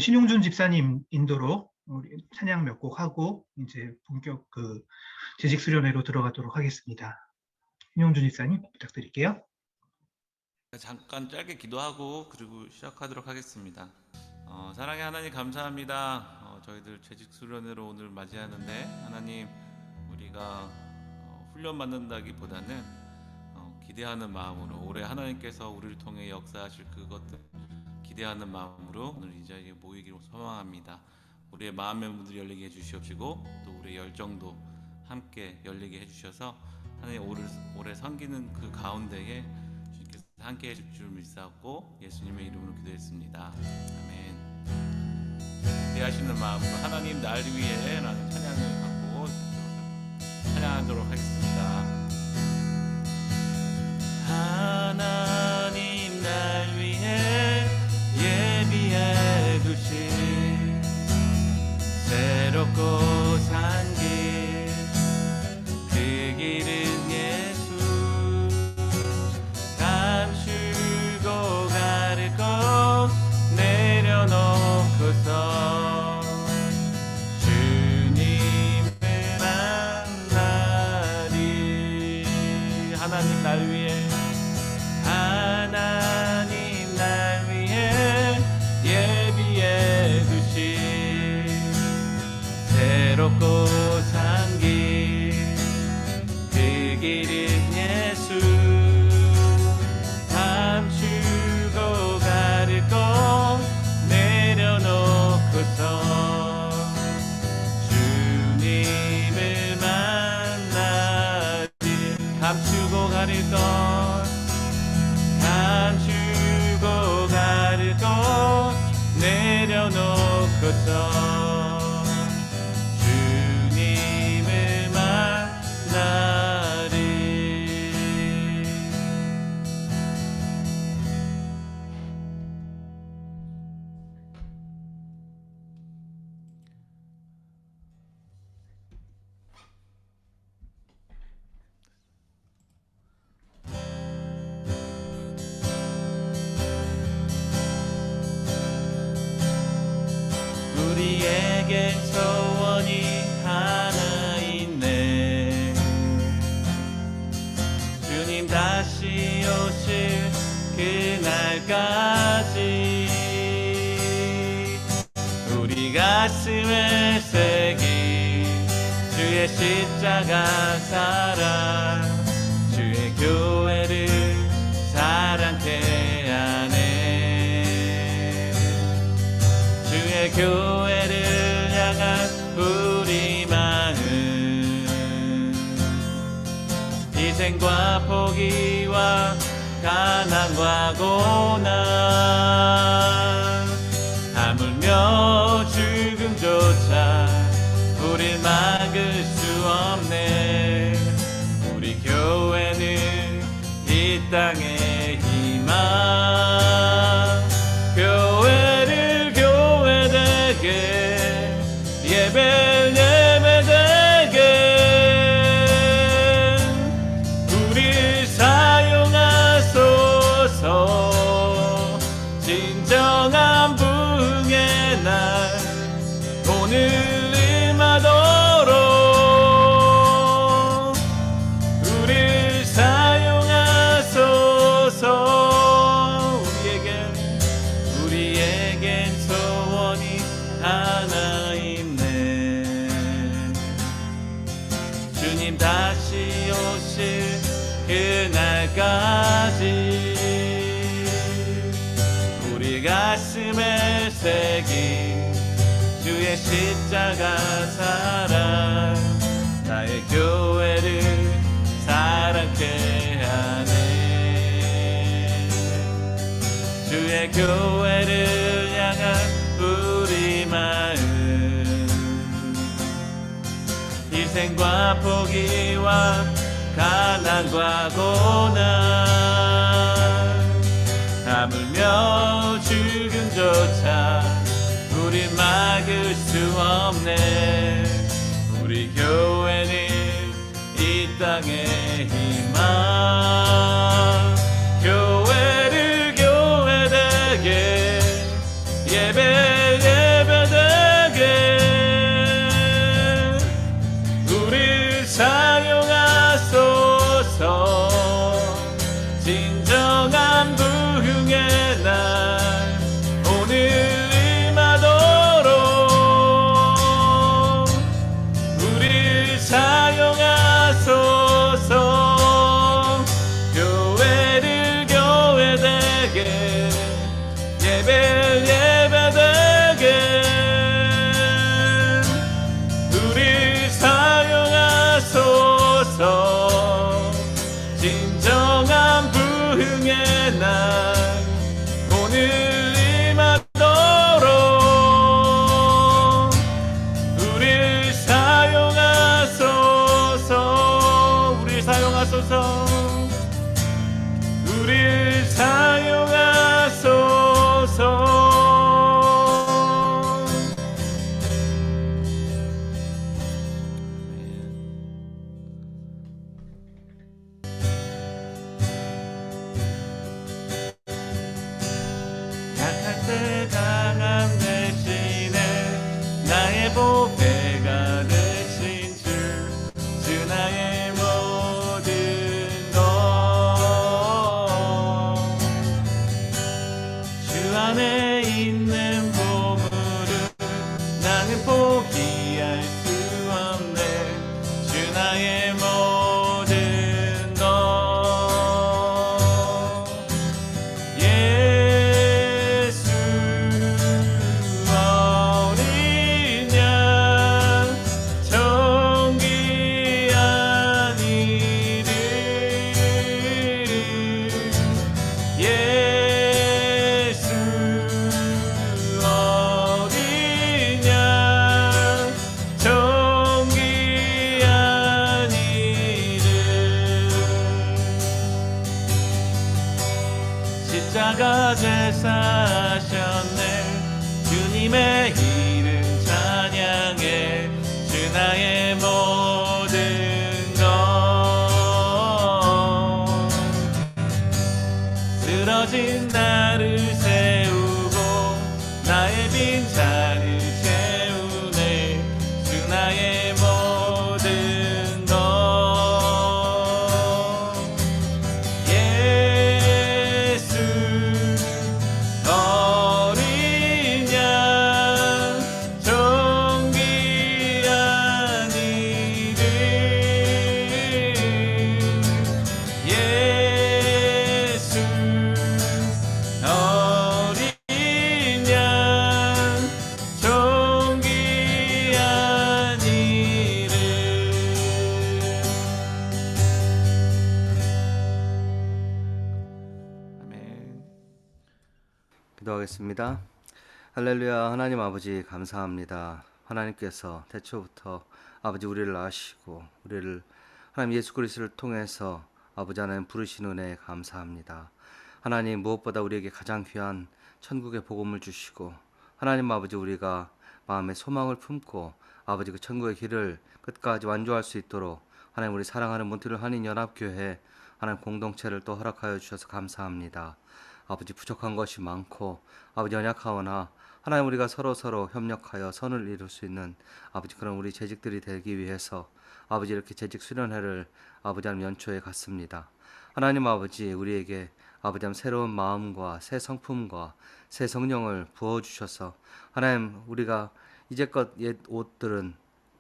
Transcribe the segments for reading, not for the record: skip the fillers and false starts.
신용준 집사님 인도로 우리 찬양 몇 곡 하고 이제 본격 재직 수련회로 들어가도록 하겠습니다. 신용준 집사님 부탁드릴게요. 잠깐 짧게 기도하고 그리고 시작하도록 하겠습니다. 사랑의 하나님 감사합니다. 저희들 재직 수련회로 오늘 맞이하는데 하나님 우리가 훈련 받는다기보다는 기대하는 마음으로 올해 하나님께서 우리를 통해 역사하실 그것들 기대하는 마음으로 오늘 이 자리에 모이기를 소망합니다. 우리의 마음의 문을 열리게 해주시옵시고 또 우리의 열정도 함께 열리게 해주셔서 하나님 올해 섬기는 그 가운데에 주님께서 함께 해줄 줄 믿사옵고 예수님의 이름으로 기도했습니다. 아멘. 기대하시는 마음으로 하나님 날 위해 라는 찬양을 갖고 찬양하도록 하겠습니다. 하나님 날 위해 예비해 두신 새롭고 산 길 그 길은 예수 감추고 가르고 내려놓고서 주님을 만나리. 하나님 날 위해 하나님 날 위해 예비해 두신 새롭고 산 길 그 길은 예수 감추고 가르고 내려놓고서 주님을 만나리. 감추고 가르고 감추고 가르고 내려놓고서 주님을 만나리. 우리에게 소원이 하나 있네. 주님 다시 오실 그날까지 우리 가슴에 새긴 주의 십자가 사랑 주의 교회를 사랑케 하네. 주의 교회를 향한 우리 마음 희생과 포기와 가난과 고난 하물며 죽음조차 우릴 막을 수 없네. 우리 교회는 이 땅의 희망 교회를 교회되게 예배되게 우리 사용하소서. 진정한 부흥의 날 오늘 임하도록 우리 사용하소서. 우리에겐 소원이 하나 있네. 주님 다시 오실 그날까지 우리 가슴에 새긴 주의 십자가 사랑 나의 교회를 사랑케 하네. 주의 교회를 향한 우리 마음 희생과 포기와 가난과 고난 하물며 죽음조차 우릴 막을 수 없네. 우리 교회는 이 땅의 희망 교회를 교회되게 예배에 나는 포기할 수 없네. 주 나의 모든 것. 예수 어린 양 정귀한 이름. 예수 어린 양 정귀한 이름. 십자가 제사하셨네. 주님의 이름 찬양해. 주 나의 모든 것. 쓰러진 나를 세우고 나의 빈자를 채우네. 주 나의 모든 것. 예수 어린 양 정귀한 이름. 예수 어린 양 정귀한 이름. 아멘. 기도하겠습니다. 할렐루야. 하나님 아버지 감사합니다. 하나님께서 태초부터 아버지 우리를 아시고 우리를 하나님 예수 그리스도를 통해서 아버지 하나님 부르신 은혜에 감사합니다. 하나님 무엇보다 우리에게 가장 귀한 천국의 복음을 주시고 하나님 아버지 우리가 마음의 소망을 품고 아버지 그 천국의 길을 끝까지 완주할 수 있도록 하나님 우리 사랑하는 몬트리올 한인연합교회 하나님 공동체를 또 허락하여 주셔서 감사합니다. 아버지 부족한 것이 많고 아버지 연약하오나 하나님 우리가 서로 협력하여 선을 이룰 수 있는 아버지 그런 우리 재직들이 되기 위해서 아버지 이렇게 재직 수련회를 아버지 하나님 연초에 갔습니다. 하나님 아버지 우리에게 아버지 하나님 새로운 마음과 새 성품과 새 성령을 부어주셔서 하나님 우리가 이제껏 옛 옷들은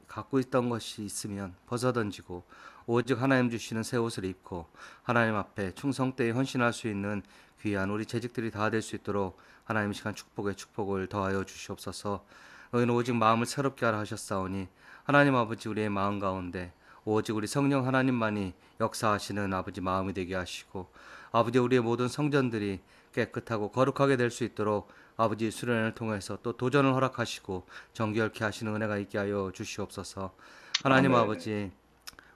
갖고 있던 것이 있으면 벗어던지고 오직 하나님 주시는 새 옷을 입고 하나님 앞에 충성되이 헌신할 수 있는 귀한 우리 재직들이 다 될 수 있도록 하나님 이 시간 축복에 축복을 더하여 주시옵소서. 너희는 오직 마음을 새롭게 하라 하셨사오니 하나님 아버지 우리의 마음 가운데 오직 우리 성령 하나님만이 역사하시는 아버지 마음이 되게 하시고 아버지 우리의 모든 성전들이 깨끗하고 거룩하게 될 수 있도록 아버지 수련을 통해서 또 도전을 허락하시고 정결케 하시는 은혜가 있게 하여 주시옵소서. 하나님 아멘. 아버지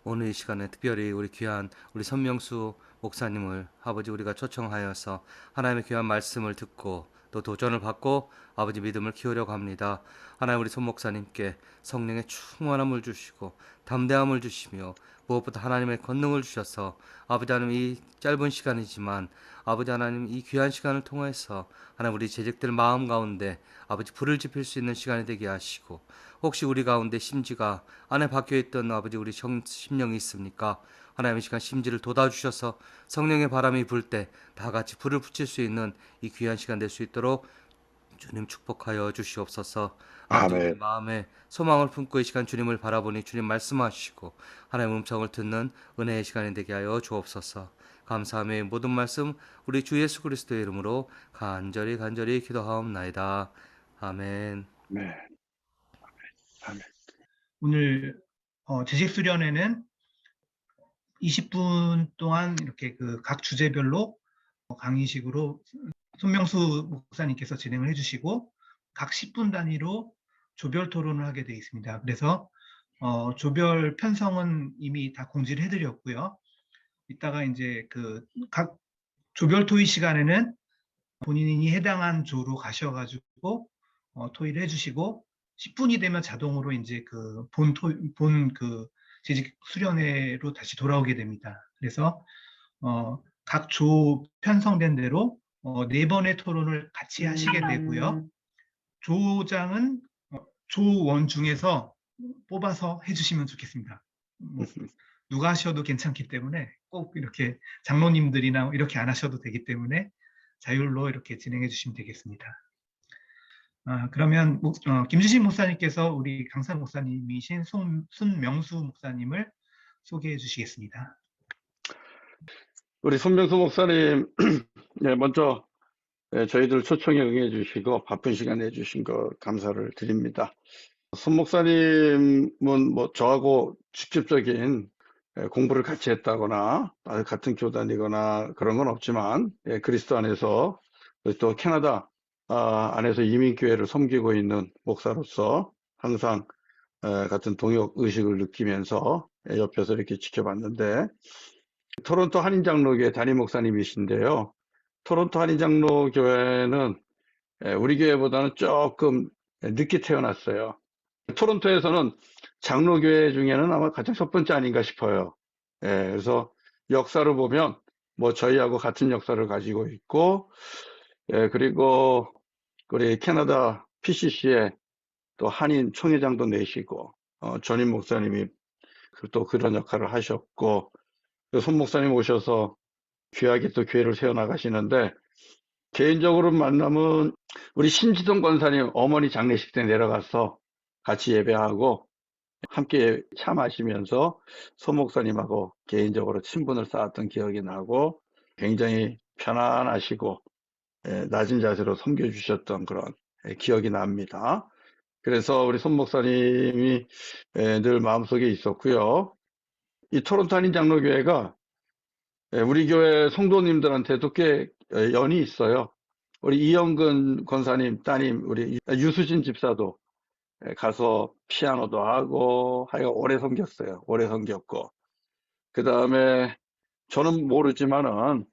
오늘 이 시간에 특별히 우리 귀한 우리 선명수 목사님을 아버지 우리가 초청하여서 하나님의 귀한 말씀을 듣고 또 도전을 받고 아버지 믿음을 키우려고 합니다. 하나님 우리 손 목사님께 성령의 충만함을 주시고 담대함을 주시며 무엇보다 하나님의 권능을 주셔서 아버지 하나님 이 짧은 시간이지만 아버지 하나님 이 귀한 시간을 통해서 하나님 우리 재직들 마음 가운데 아버지 불을 지필 수 있는 시간이 되게 하시고 혹시 우리 가운데 심지가 안에 박혀있던 아버지 우리 심령이 있습니까? 하나님의 시간 심지를 돋아주셔서 성령의 바람이 불 때 다 같이 불을 붙일 수 있는 이 귀한 시간 될 수 있도록 주님 축복하여 주시옵소서. 아버지 우리 아멘. 마음에 소망을 품고 이 시간 주님을 바라보니 주님 말씀하시고 하나님의 음성을 듣는 은혜의 시간이 되게 하여 주옵소서. 감사함의 모든 말씀 우리 주 예수 그리스도의 이름으로 간절히 기도하옵나이다. 아멘. 네. 아멘. 오늘 재직 수련회는 20분 동안 이렇게 그 각 주제별로 강의식으로 손명수 목사님께서 진행을 해주시고 각 10분 단위로 조별 토론을 하게 되어 있습니다. 그래서 조별 편성은 이미 다 공지를 해드렸고요. 이따가 이제 그 각 조별 토의 시간에는 본인이 해당한 조로 가셔가지고 토의를 해주시고 10분이 되면 자동으로 이제 그 본 그 재직 수련회로 다시 돌아오게 됩니다. 그래서 각 조 편성된 대로 4번의 토론을 같이 하시게 되고요. 조장은 조원 중에서 뽑아서 해주시면 좋겠습니다. 누가 하셔도 괜찮기 때문에 꼭 이렇게 장로님들이나 이렇게 안 하셔도 되기 때문에 자율로 이렇게 진행해 주시면 되겠습니다. 그러면 김주신 목사님께서 우리 강사 목사님이신 손명수 목사님을 소개해 주시겠습니다. 우리 손명수 목사님, 네, 먼저 저희들 초청에 응해 주시고 바쁜 시간 내주신 거 감사를 드립니다. 손 목사님은 뭐 저하고 직접적인 공부를 같이 했다거나 같은 교단이거나 그런 건 없지만 그리스도 안에서 또 캐나다 안에서 이민교회를 섬기고 있는 목사로서 항상 같은 동역 의식을 느끼면서 옆에서 이렇게 지켜봤는데, 토론토 한인장로교회 담임 목사님이신데요. 토론토 한인장로교회는 우리 교회보다는 조금 늦게 태어났어요. 토론토에서는 장로교회 중에는 아마 가장 첫 번째 아닌가 싶어요. 그래서 역사를 보면 뭐 저희하고 같은 역사를 가지고 있고, 그리고 우리 캐나다 PCC에 또 한인 총회장도 내시고, 전임 목사님이 또 그런 역할을 하셨고, 손 목사님 오셔서 귀하게 또 교회를 세워나가시는데, 개인적으로 만나면 우리 신지동 권사님 어머니 장례식 때 내려가서 같이 예배하고 함께 차 마시면서 손 목사님하고 개인적으로 친분을 쌓았던 기억이 나고, 굉장히 편안하시고 낮은 자세로 섬겨주셨던 그런 기억이 납니다. 그래서 우리 손 목사님이 늘 마음속에 있었고요. 이 토론토 한인장로교회가 우리 교회 성도님들한테도 꽤 연이 있어요. 우리 이영근 권사님 따님 우리 유수진 집사도 가서 피아노도 하고 하여간 오래 섬겼어요. 오래 섬겼고, 그 다음에 저는 모르지만은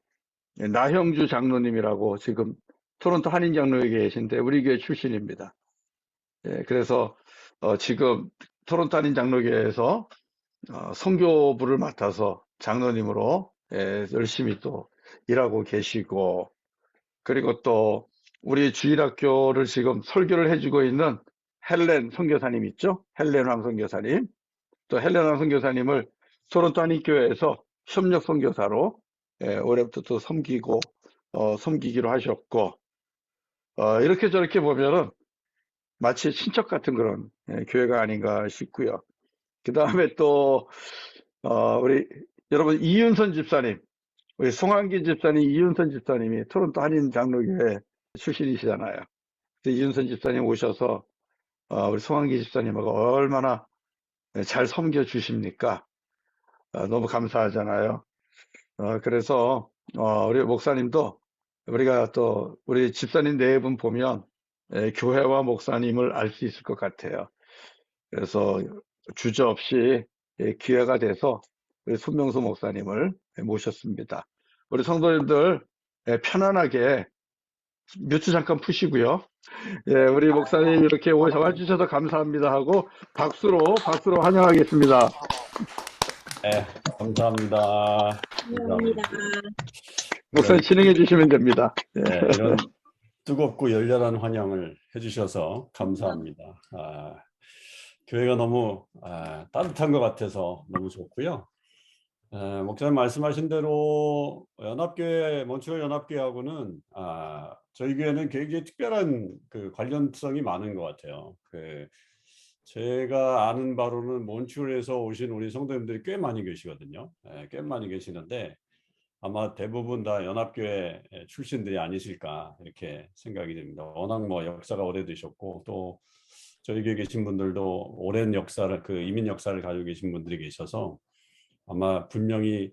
나형주 장로님이라고 지금 토론토 한인장로에 계신데 우리 교회 출신입니다. 그래서 지금 토론토 한인장로교회에서 선교부를 맡아서 장로님으로 열심히 또 일하고 계시고, 그리고 또 우리 주일학교를 지금 설교를 해주고 있는 헬렌 선교사님 있죠? 헬렌 황 선교사님. 또 헬렌 황 선교사님을 토론토 한인교회에서 협력 선교사로 올해부터 또 섬기기로 하셨고, 이렇게 저렇게 보면은 마치 친척 같은 그런 교회가 아닌가 싶고요. 그 다음에 또 우리 여러분 이윤선 집사님, 우리 송한기 집사님, 이윤선 집사님이 토론토 한인 장로교회 출신이시잖아요. 그래서 이윤선 집사님 오셔서 우리 송한기 집사님하고 얼마나 잘 섬겨 주십니까? 너무 감사하잖아요. 그래서 우리 목사님도 우리가 또 우리 집사님 네 분 보면 교회와 목사님을 알 수 있을 것 같아요. 그래서 주저없이 기회가 돼서 우리 손명수 목사님을 모셨습니다. 우리 성도님들 편안하게 뮤트 잠깐 푸시고요. 우리 목사님 이렇게 와주셔서 감사합니다 하고 박수로 환영하겠습니다. 네, 감사합니다. 감사합니다. 목사님 진행해 주시면 됩니다. 네, 이런 뜨겁고 열렬한 환영을 해주셔서 감사합니다. 교회가 너무 따뜻한 것 같아서 너무 좋고요. 목사님 말씀하신 대로 연합교회, 몬트리올 연합교회하고는 저희 교회는 굉장히 특별한 그 관련성이 많은 것 같아요. 제가 아는 바로는 몬트리올에서 오신 우리 성도님들이 꽤 많이 계시거든요. 꽤 많이 계시는데 아마 대부분 다 연합교회 출신들이 아니실까 이렇게 생각이 됩니다. 워낙 뭐 역사가 오래되셨고 또 저희 교회 계신 분들도 오랜 역사를 이민 역사를 가지고 계신 분들이 계셔서 아마 분명히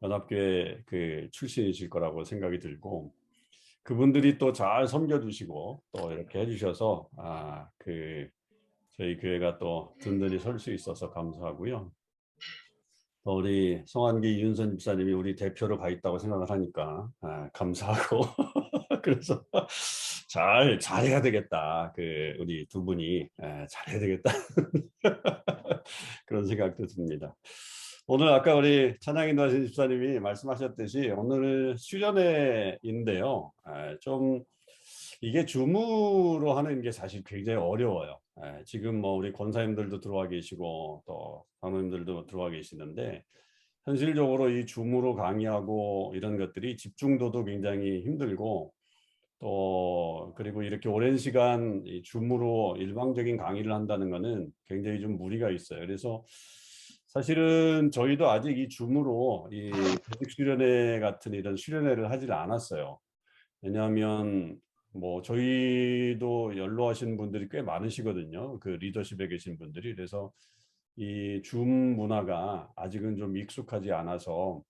연합교회 출신이실 거라고 생각이 들고, 그분들이 또 잘 섬겨주시고 또 이렇게 해주셔서 저희 교회가 또 든든히 설 수 있어서 감사하고요. 또 우리 송한기 이윤선 집사님이 우리 대표로 가 있다고 생각을 하니까 감사하고 그래서 잘해야 되겠다. 우리 두 분이 잘해야 되겠다. 그런 생각도 듭니다. 오늘 아까 우리 찬양인도하신 집사님이 말씀하셨듯이 오늘 수련회인데요. 좀 이게 줌으로 하는 게 사실 굉장히 어려워요. 지금 뭐 우리 권사님들도 들어와 계시고 또 장로님들도 들어와 계시는데 현실적으로 이 줌으로 강의하고 이런 것들이 집중도도 굉장히 힘들고 또 그리고 이렇게 오랜 시간 이 줌으로 일방적인 강의를 한다는 것은 굉장히 좀 무리가 있어요. 그래서 사실은 저희도 아직 이 줌으로 이 재직 수련회 같은 이런 수련회를 하질 않았어요. 왜냐하면 뭐 저희도 연로하신 분들이 꽤 많으시거든요. 그 리더십에 계신 분들이. 그래서 이 줌 문화가 아직은 좀 익숙하지 않아서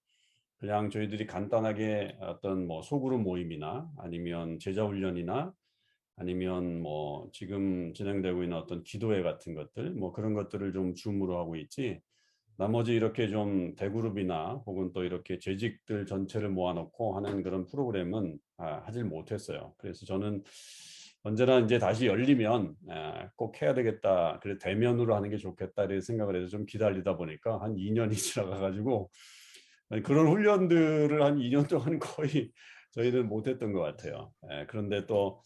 그냥 저희들이 간단하게 어떤 뭐 소그룹 모임이나 아니면 제자 훈련이나 아니면 뭐 지금 진행되고 있는 어떤 기도회 같은 것들 뭐 그런 것들을 좀 줌으로 하고 있지, 나머지 이렇게 좀 대그룹이나 혹은 또 이렇게 재직들 전체를 모아놓고 하는 그런 프로그램은 하질 못했어요. 그래서 저는 언제나 이제 다시 열리면 꼭 해야 되겠다, 그래 대면으로 하는 게 좋겠다 이렇게 생각을 해서 좀 기다리다 보니까 한 2년이 지나가가지고 그런 훈련들을 한 2년 동안 거의 저희는 못했던 것 같아요. 그런데 또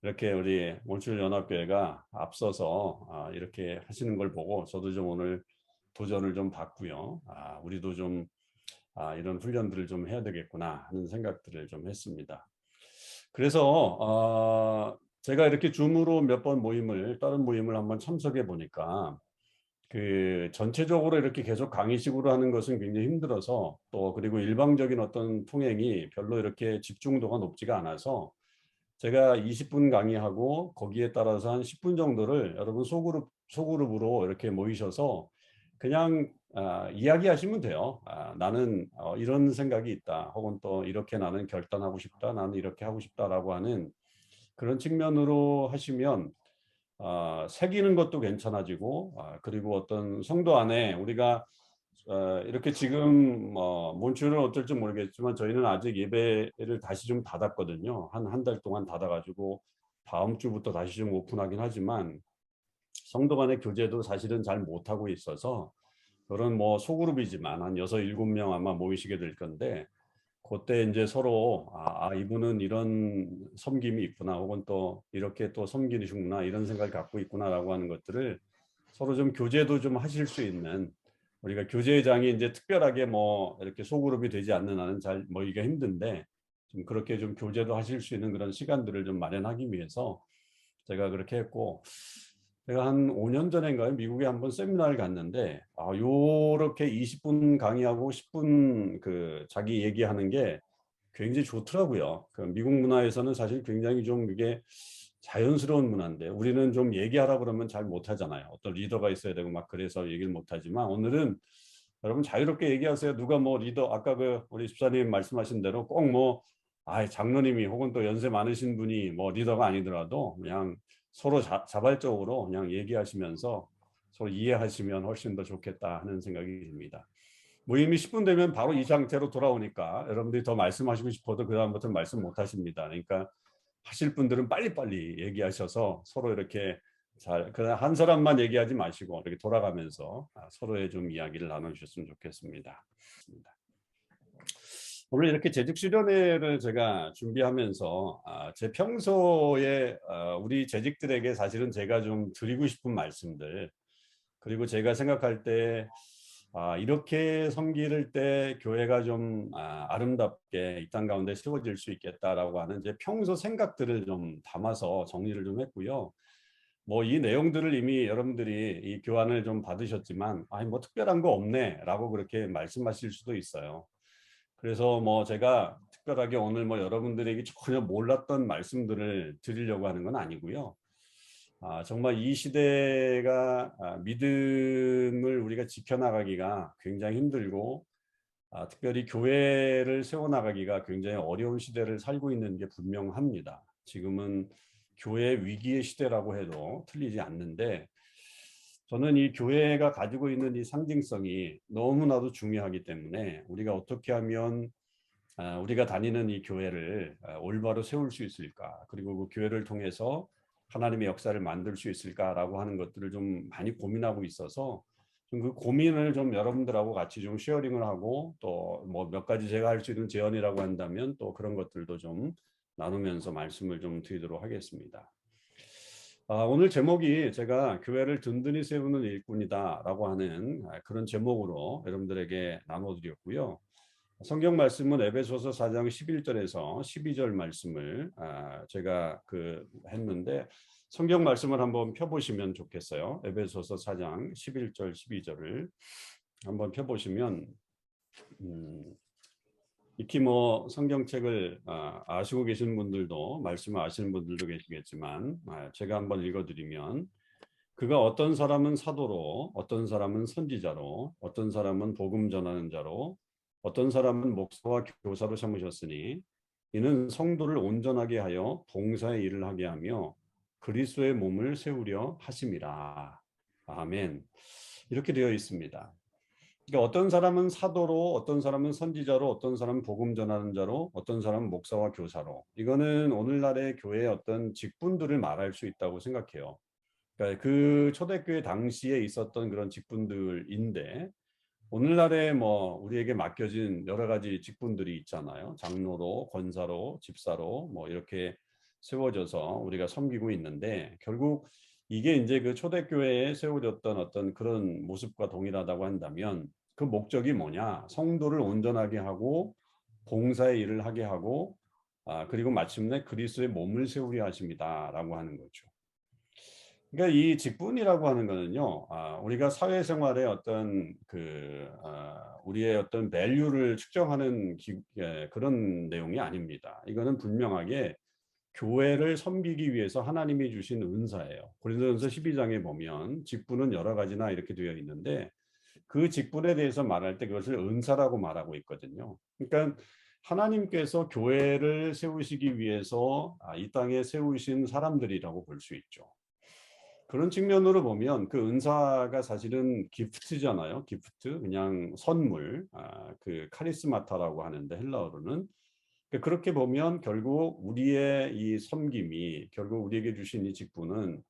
이렇게 우리 몬트리올 연합교회가 앞서서 이렇게 하시는 걸 보고 저도 좀 오늘 도전을 좀 받고요. 우리도 좀 이런 훈련들을 좀 해야 되겠구나 하는 생각들을 좀 했습니다. 그래서 제가 이렇게 줌으로 몇 번 모임을, 다른 모임을 한번 참석해 보니까 그 전체적으로 이렇게 계속 강의식으로 하는 것은 굉장히 힘들어서, 또 그리고 일방적인 어떤 통행이 별로 이렇게 집중도가 높지가 않아서 제가 20분 강의하고 거기에 따라서 한 10분 정도를 여러분 소그룹으로 이렇게 모이셔서 그냥 이야기하시면 돼요. 나는 이런 생각이 있다, 혹은 또 이렇게 나는 결단하고 싶다, 나는 이렇게 하고 싶다라고 하는 그런 측면으로 하시면 새기는 것도 괜찮아지고, 그리고 어떤 성도 안에 우리가 이렇게 지금 몬트리올은 어떨지 모르겠지만 저희는 아직 예배를 다시 좀 닫았거든요. 한 달 동안 닫아가지고 다음 주부터 다시 좀 오픈하긴 하지만 성도 간의 교제도 사실은 잘 못하고 있어서 그런 뭐 소그룹이지만 한 6, 7명 아마 모이시게 될 건데, 그때 이제 서로 이분은 이런 섬김이 있구나, 혹은 또 이렇게 또 섬기시구나, 이런 생각을 갖고 있구나라고 하는 것들을 서로 좀 교제도 좀 하실 수 있는, 우리가 교제장이 이제 특별하게 뭐 이렇게 소그룹이 되지 않는 한은 잘 모이기가 힘든데 좀 그렇게 좀 교제도 하실 수 있는 그런 시간들을 좀 마련하기 위해서 제가 그렇게 했고, 제가 한 5년 전인가요? 미국에 한번 세미나를 갔는데 요렇게 20분 강의하고 10분 그 자기 얘기하는 게 굉장히 좋더라고요. 그 미국 문화에서는 사실 굉장히 좀 이게 자연스러운 문화인데 우리는 좀 얘기하라 그러면 잘 못하잖아요. 어떤 리더가 있어야 되고 막 그래서 얘기를 못하지만, 오늘은 여러분 자유롭게 얘기하세요. 누가 뭐 리더, 아까 그 우리 집사님 말씀하신 대로 꼭 뭐 장로님이 혹은 또 연세 많으신 분이 뭐 리더가 아니더라도 그냥 서로 자발적으로 그냥 얘기하시면서 서로 이해하시면 훨씬 더 좋겠다 하는 생각이 듭니다. 모임이 10분 되면 바로 이 상태로 돌아오니까 여러분들이 더 말씀하시고 싶어도 그 다음부터는 말씀 못 하십니다. 그러니까 하실 분들은 빨리빨리 얘기하셔서 서로 이렇게 그냥 한 사람만 얘기하지 마시고 이렇게 돌아가면서 서로의 좀 이야기를 나눠주셨으면 좋겠습니다. 오늘 이렇게 재직 수련회를 제가 준비하면서 제 평소에 우리 재직들에게 사실은 제가 좀 드리고 싶은 말씀들, 그리고 제가 생각할 때 이렇게 섬길 때 교회가 좀 아름답게 이 땅 가운데 세워질 수 있겠다라고 하는 제 평소 생각들을 좀 담아서 정리를 좀 했고요. 뭐 이 내용들을 이미 여러분들이 이 교환을 좀 받으셨지만 뭐 특별한 거 없네 라고 그렇게 말씀하실 수도 있어요. 그래서 뭐 제가 특별하게 오늘 뭐 여러분들에게 전혀 몰랐던 말씀들을 드리려고 하는 건 아니고요. 정말 이 시대가 믿음을 우리가 지켜나가기가 굉장히 힘들고 특별히 교회를 세워나가기가 굉장히 어려운 시대를 살고 있는 게 분명합니다. 지금은 교회 위기의 시대라고 해도 틀리지 않는데, 저는 이 교회가 가지고 있는 이 상징성이 너무나도 중요하기 때문에 우리가 어떻게 하면 우리가 다니는 이 교회를 올바로 세울 수 있을까, 그리고 그 교회를 통해서 하나님의 역사를 만들 수 있을까라고 하는 것들을 좀 많이 고민하고 있어서 좀 그 고민을 좀 여러분들하고 같이 좀 쉐어링을 하고, 또 뭐 몇 가지 제가 할 수 있는 제언이라고 한다면 또 그런 것들도 좀 나누면서 말씀을 좀 드리도록 하겠습니다. 오늘 제목이 제가 교회를 든든히 세우는 일꾼이다 라고 하는 그런 제목으로 여러분들에게 나눠드렸고요. 성경 말씀은 에베소서 4장 11절에서 12절 말씀을 제가 했는데 성경 말씀을 한번 펴보시면 좋겠어요. 에베소서 4장 11절 12절을 한번 펴보시면 익히 뭐 성경책을 아시고 계신 분들도 말씀을 아시는 분들도 계시겠지만 제가 한번 읽어드리면 그가 어떤 사람은 사도로 어떤 사람은 선지자로 어떤 사람은 복음 전하는 자로 어떤 사람은 목사와 교사로 삼으셨으니 이는 성도를 온전하게 하여 봉사의 일을 하게 하며 그리스도의 몸을 세우려 하심이라. 아멘. 이렇게 되어 있습니다. 그러니까 어떤 사람은 사도로 어떤 사람은 선지자로 어떤 사람은 복음 전하는 자로 어떤 사람은 목사와 교사로 이거는 오늘날의 교회의 어떤 직분들을 말할 수 있다고 생각해요. 그러니까 그 초대교회 당시에 있었던 그런 직분들인데 오늘날에 뭐 우리에게 맡겨진 여러 가지 직분들이 있잖아요. 장로로, 권사로, 집사로 뭐 이렇게 세워져서 우리가 섬기고 있는데 결국 이게 이제 그 초대교회에 세워졌던 어떤 그런 모습과 동일하다고 한다면 그 목적이 뭐냐? 성도를 온전하게 하고 봉사의 일을 하게 하고 그리고 마침내 그리스도의 몸을 세우려 하십니다라고 하는 거죠. 그러니까 이 직분이라고 하는 거는요, 우리가 사회생활의 어떤 우리의 어떤 밸류를 측정하는 그런 내용이 아닙니다. 이거는 분명하게 교회를 섬기기 위해서 하나님이 주신 은사예요. 고린도전서 12장에 보면 직분은 여러 가지나 이렇게 되어 있는데 그 직분에 대해서 말할 때 그것을 은사라고 말하고 있거든요. 그러니까 하나님께서 교회를 세우시기 위해서 이 땅에 세우신 사람들이라고 볼 수 있죠. 그런 측면으로 보면 그 은사가 사실은 기프트잖아요. 기프트, 그냥 선물, 그 카리스마타라고 하는데 헬라어로는 그렇게 보면 결국 우리의 이 섬김이 결국 우리에게 주신 이 직분은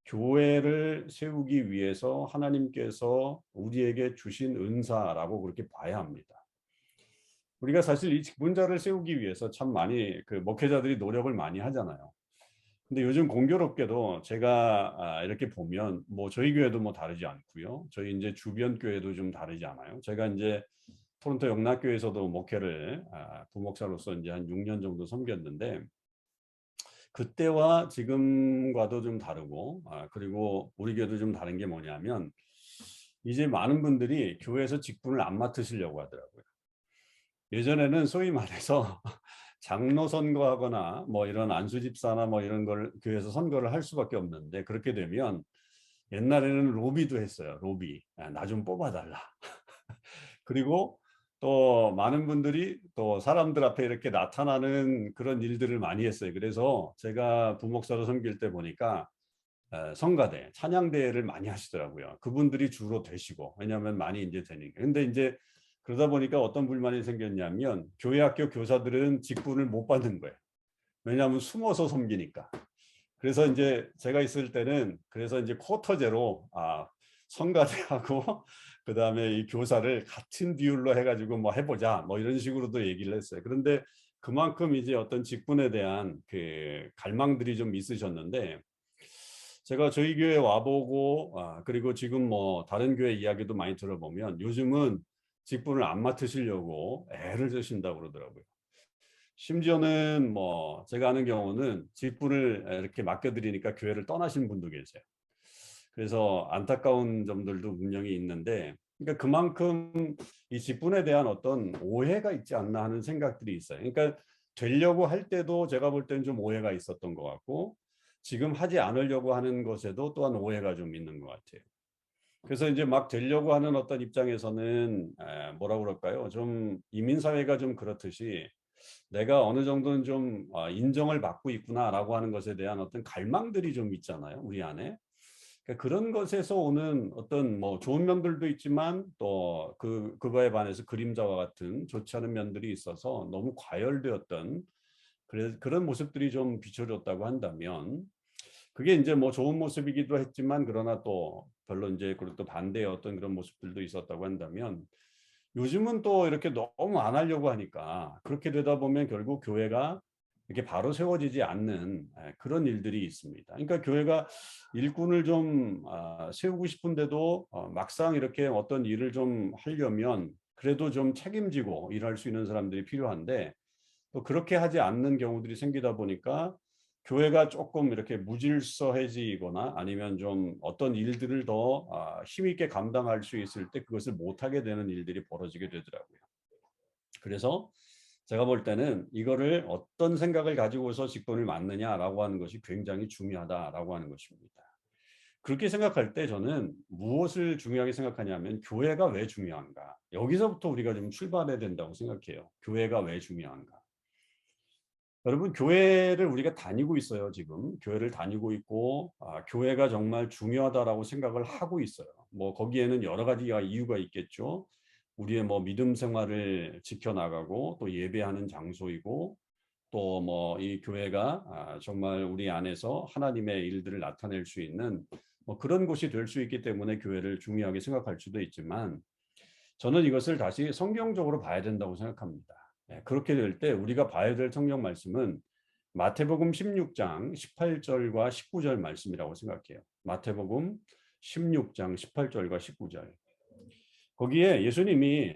교회를 세우기 위해서 하나님께서 우리에게 주신 은사라고 그렇게 봐야 합니다. 우리가 사실 이 직분자를 세우기 위해서 참 많이 그 목회자들이 노력을 많이 하잖아요. 근데 요즘 공교롭게도 제가 이렇게 보면 뭐 저희 교회도 뭐 다르지 않고요. 저희 이제 주변 교회도 좀 다르지 않아요. 제가 이제 토론토 영락교회에서도 목회를 부목사로서 이제 한 6년 정도 섬겼는데 그때와 지금과도 좀 다르고 그리고 우리 교회도 좀 다른 게 뭐냐면 이제 많은 분들이 교회에서 직분을 안 맡으시려고 하더라고요. 예전에는 소위 말해서 장로 선거하거나 뭐 이런 안수집사나 뭐 이런 걸 교회에서 선거를 할 수밖에 없는데 그렇게 되면 옛날에는 로비도 했어요. 로비. 나 좀 뽑아달라. 그리고 또 많은 분들이 또 사람들 앞에 이렇게 나타나는 그런 일들을 많이 했어요. 그래서 제가 부목사로 섬길 때 보니까 성가대, 찬양대회를 많이 하시더라고요. 그분들이 주로 되시고 왜냐하면 많이 이제 되니까. 근데 이제 그러다 보니까 어떤 불만이 생겼냐면 교회 학교 교사들은 직분을 못 받는 거예요. 왜냐하면 숨어서 섬기니까. 그래서 이제 제가 있을 때는 그래서 이제 쿼터제로 성가대하고 그다음에 이 교사를 같은 비율로 해가지고 뭐 해보자 뭐 이런 식으로도 얘기를 했어요. 그런데 그만큼 이제 어떤 직분에 대한 그 갈망들이 좀 있으셨는데 제가 저희 교회 와보고 그리고 지금 뭐 다른 교회 이야기도 많이 들어보면 요즘은 직분을 안 맡으시려고 애를 쓰신다고 그러더라고요. 심지어는 뭐 제가 아는 경우는 직분을 이렇게 맡겨드리니까 교회를 떠나신 분도 계세요. 그래서 안타까운 점들도 분명히 있는데 그러니까 그만큼 이 직분에 대한 어떤 오해가 있지 않나 하는 생각들이 있어요. 그러니까 되려고 할 때도 제가 볼 때는 좀 오해가 있었던 것 같고 지금 하지 않으려고 하는 것에도 또한 오해가 좀 있는 것 같아요. 그래서 이제 막 되려고 하는 어떤 입장에서는 뭐라 그럴까요? 좀 이민사회가 좀 그렇듯이 내가 어느 정도는 좀 인정을 받고 있구나라고 하는 것에 대한 어떤 갈망들이 좀 있잖아요, 우리 안에. 그러니까 그런 것에서 오는 어떤 뭐 좋은 면들도 있지만 또 그거에 반해서 그림자와 같은 좋지 않은 면들이 있어서 너무 과열되었던 그런 모습들이 좀 비춰졌다고 한다면 그게 이제 뭐 좋은 모습이기도 했지만 그러나 또 별로 이제 그리고 또 반대의 어떤 그런 모습들도 있었다고 한다면 요즘은 또 이렇게 너무 안 하려고 하니까 그렇게 되다 보면 결국 교회가 이렇게 바로 세워지지 않는 그런 일들이 있습니다. 그러니까 교회가 일꾼을 좀 세우고 싶은데도 막상 이렇게 어떤 일을 좀 하려면 그래도 좀 책임지고 일할 수 있는 사람들이 필요한데 또 그렇게 하지 않는 경우들이 생기다 보니까 교회가 조금 이렇게 무질서해지거나 아니면 좀 어떤 일들을 더 힘있게 감당할 수 있을 때 그것을 못하게 되는 일들이 벌어지게 되더라고요. 그래서 제가 볼 때는 이거를 어떤 생각을 가지고서 직분을 맡느냐라고 하는 것이 굉장히 중요하다라고 하는 것입니다. 그렇게 생각할 때 저는 무엇을 중요하게 생각하냐면 교회가 왜 중요한가? 여기서부터 우리가 좀 출발해야 된다고 생각해요. 교회가 왜 중요한가? 여러분, 교회를 우리가 다니고 있어요. 지금 교회를 다니고 있고 교회가 정말 중요하다라고 생각을 하고 있어요. 뭐 거기에는 여러 가지가 이유가 있겠죠. 우리의 뭐 믿음 생활을 지켜나가고 또 예배하는 장소이고 또 뭐 이 교회가 정말 우리 안에서 하나님의 일들을 나타낼 수 있는 뭐 그런 곳이 될 수 있기 때문에 교회를 중요하게 생각할 수도 있지만 저는 이것을 다시 성경적으로 봐야 된다고 생각합니다. 그렇게 될 때 우리가 봐야 될 성경 말씀은 마태복음 16장 18절과 19절 말씀이라고 생각해요. 마태복음 16장 18절과 19절. 거기에 예수님이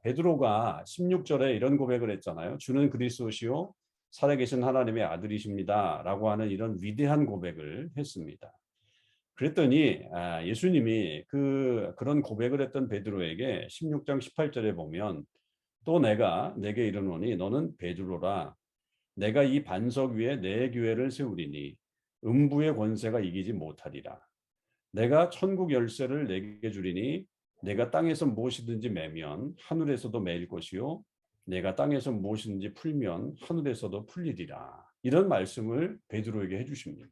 베드로가 16절에 이런 고백을 했잖아요. 주는 그리스도시요 살아계신 하나님의 아들이십니다. 라고 하는 이런 위대한 고백을 했습니다. 그랬더니 예수님이 그런 고백을 했던 베드로에게 16장 18절에 보면 또 내가 내게 이르노니 너는 베드로라 내가 이 반석 위에 내 교회를 세우리니 음부의 권세가 이기지 못하리라. 내가 천국 열쇠를 내게 주리니 내가 땅에서 무엇이든지 매면 하늘에서도 매일 것이요 내가 땅에서 무엇이든지 풀면 하늘에서도 풀리리라. 이런 말씀을 베드로에게 해주십니다.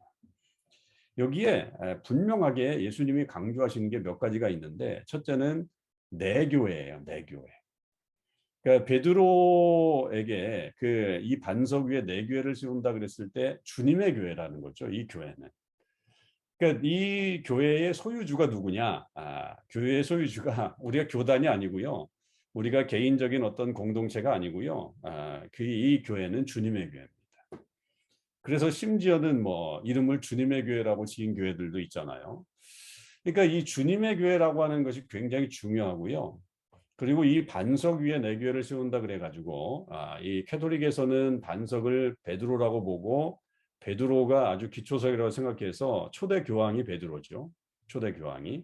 여기에 분명하게 예수님이 강조하시는 게 몇 가지가 있는데 첫째는 내 교회예요. 내 교회. 그러니까 베드로에게 이 반석 위에 내 교회를 세운다 그랬을 때 주님의 교회라는 거죠. 이 교회는. 그러니까 이 교회의 소유주가 누구냐? 교회의 소유주가 우리가 교단이 아니고요. 우리가 개인적인 어떤 공동체가 아니고요. 이 교회는 주님의 교회입니다. 그래서 심지어는 뭐 이름을 주님의 교회라고 지은 교회들도 있잖아요. 그러니까 이 주님의 교회라고 하는 것이 굉장히 중요하고요. 그리고 이 반석 위에 내 교회를 세운다 그래가지고 이 캐톨릭에서는 반석을 베드로라고 보고 베드로가 아주 기초석이라고 생각해서 초대 교황이 베드로죠. 초대 교황이.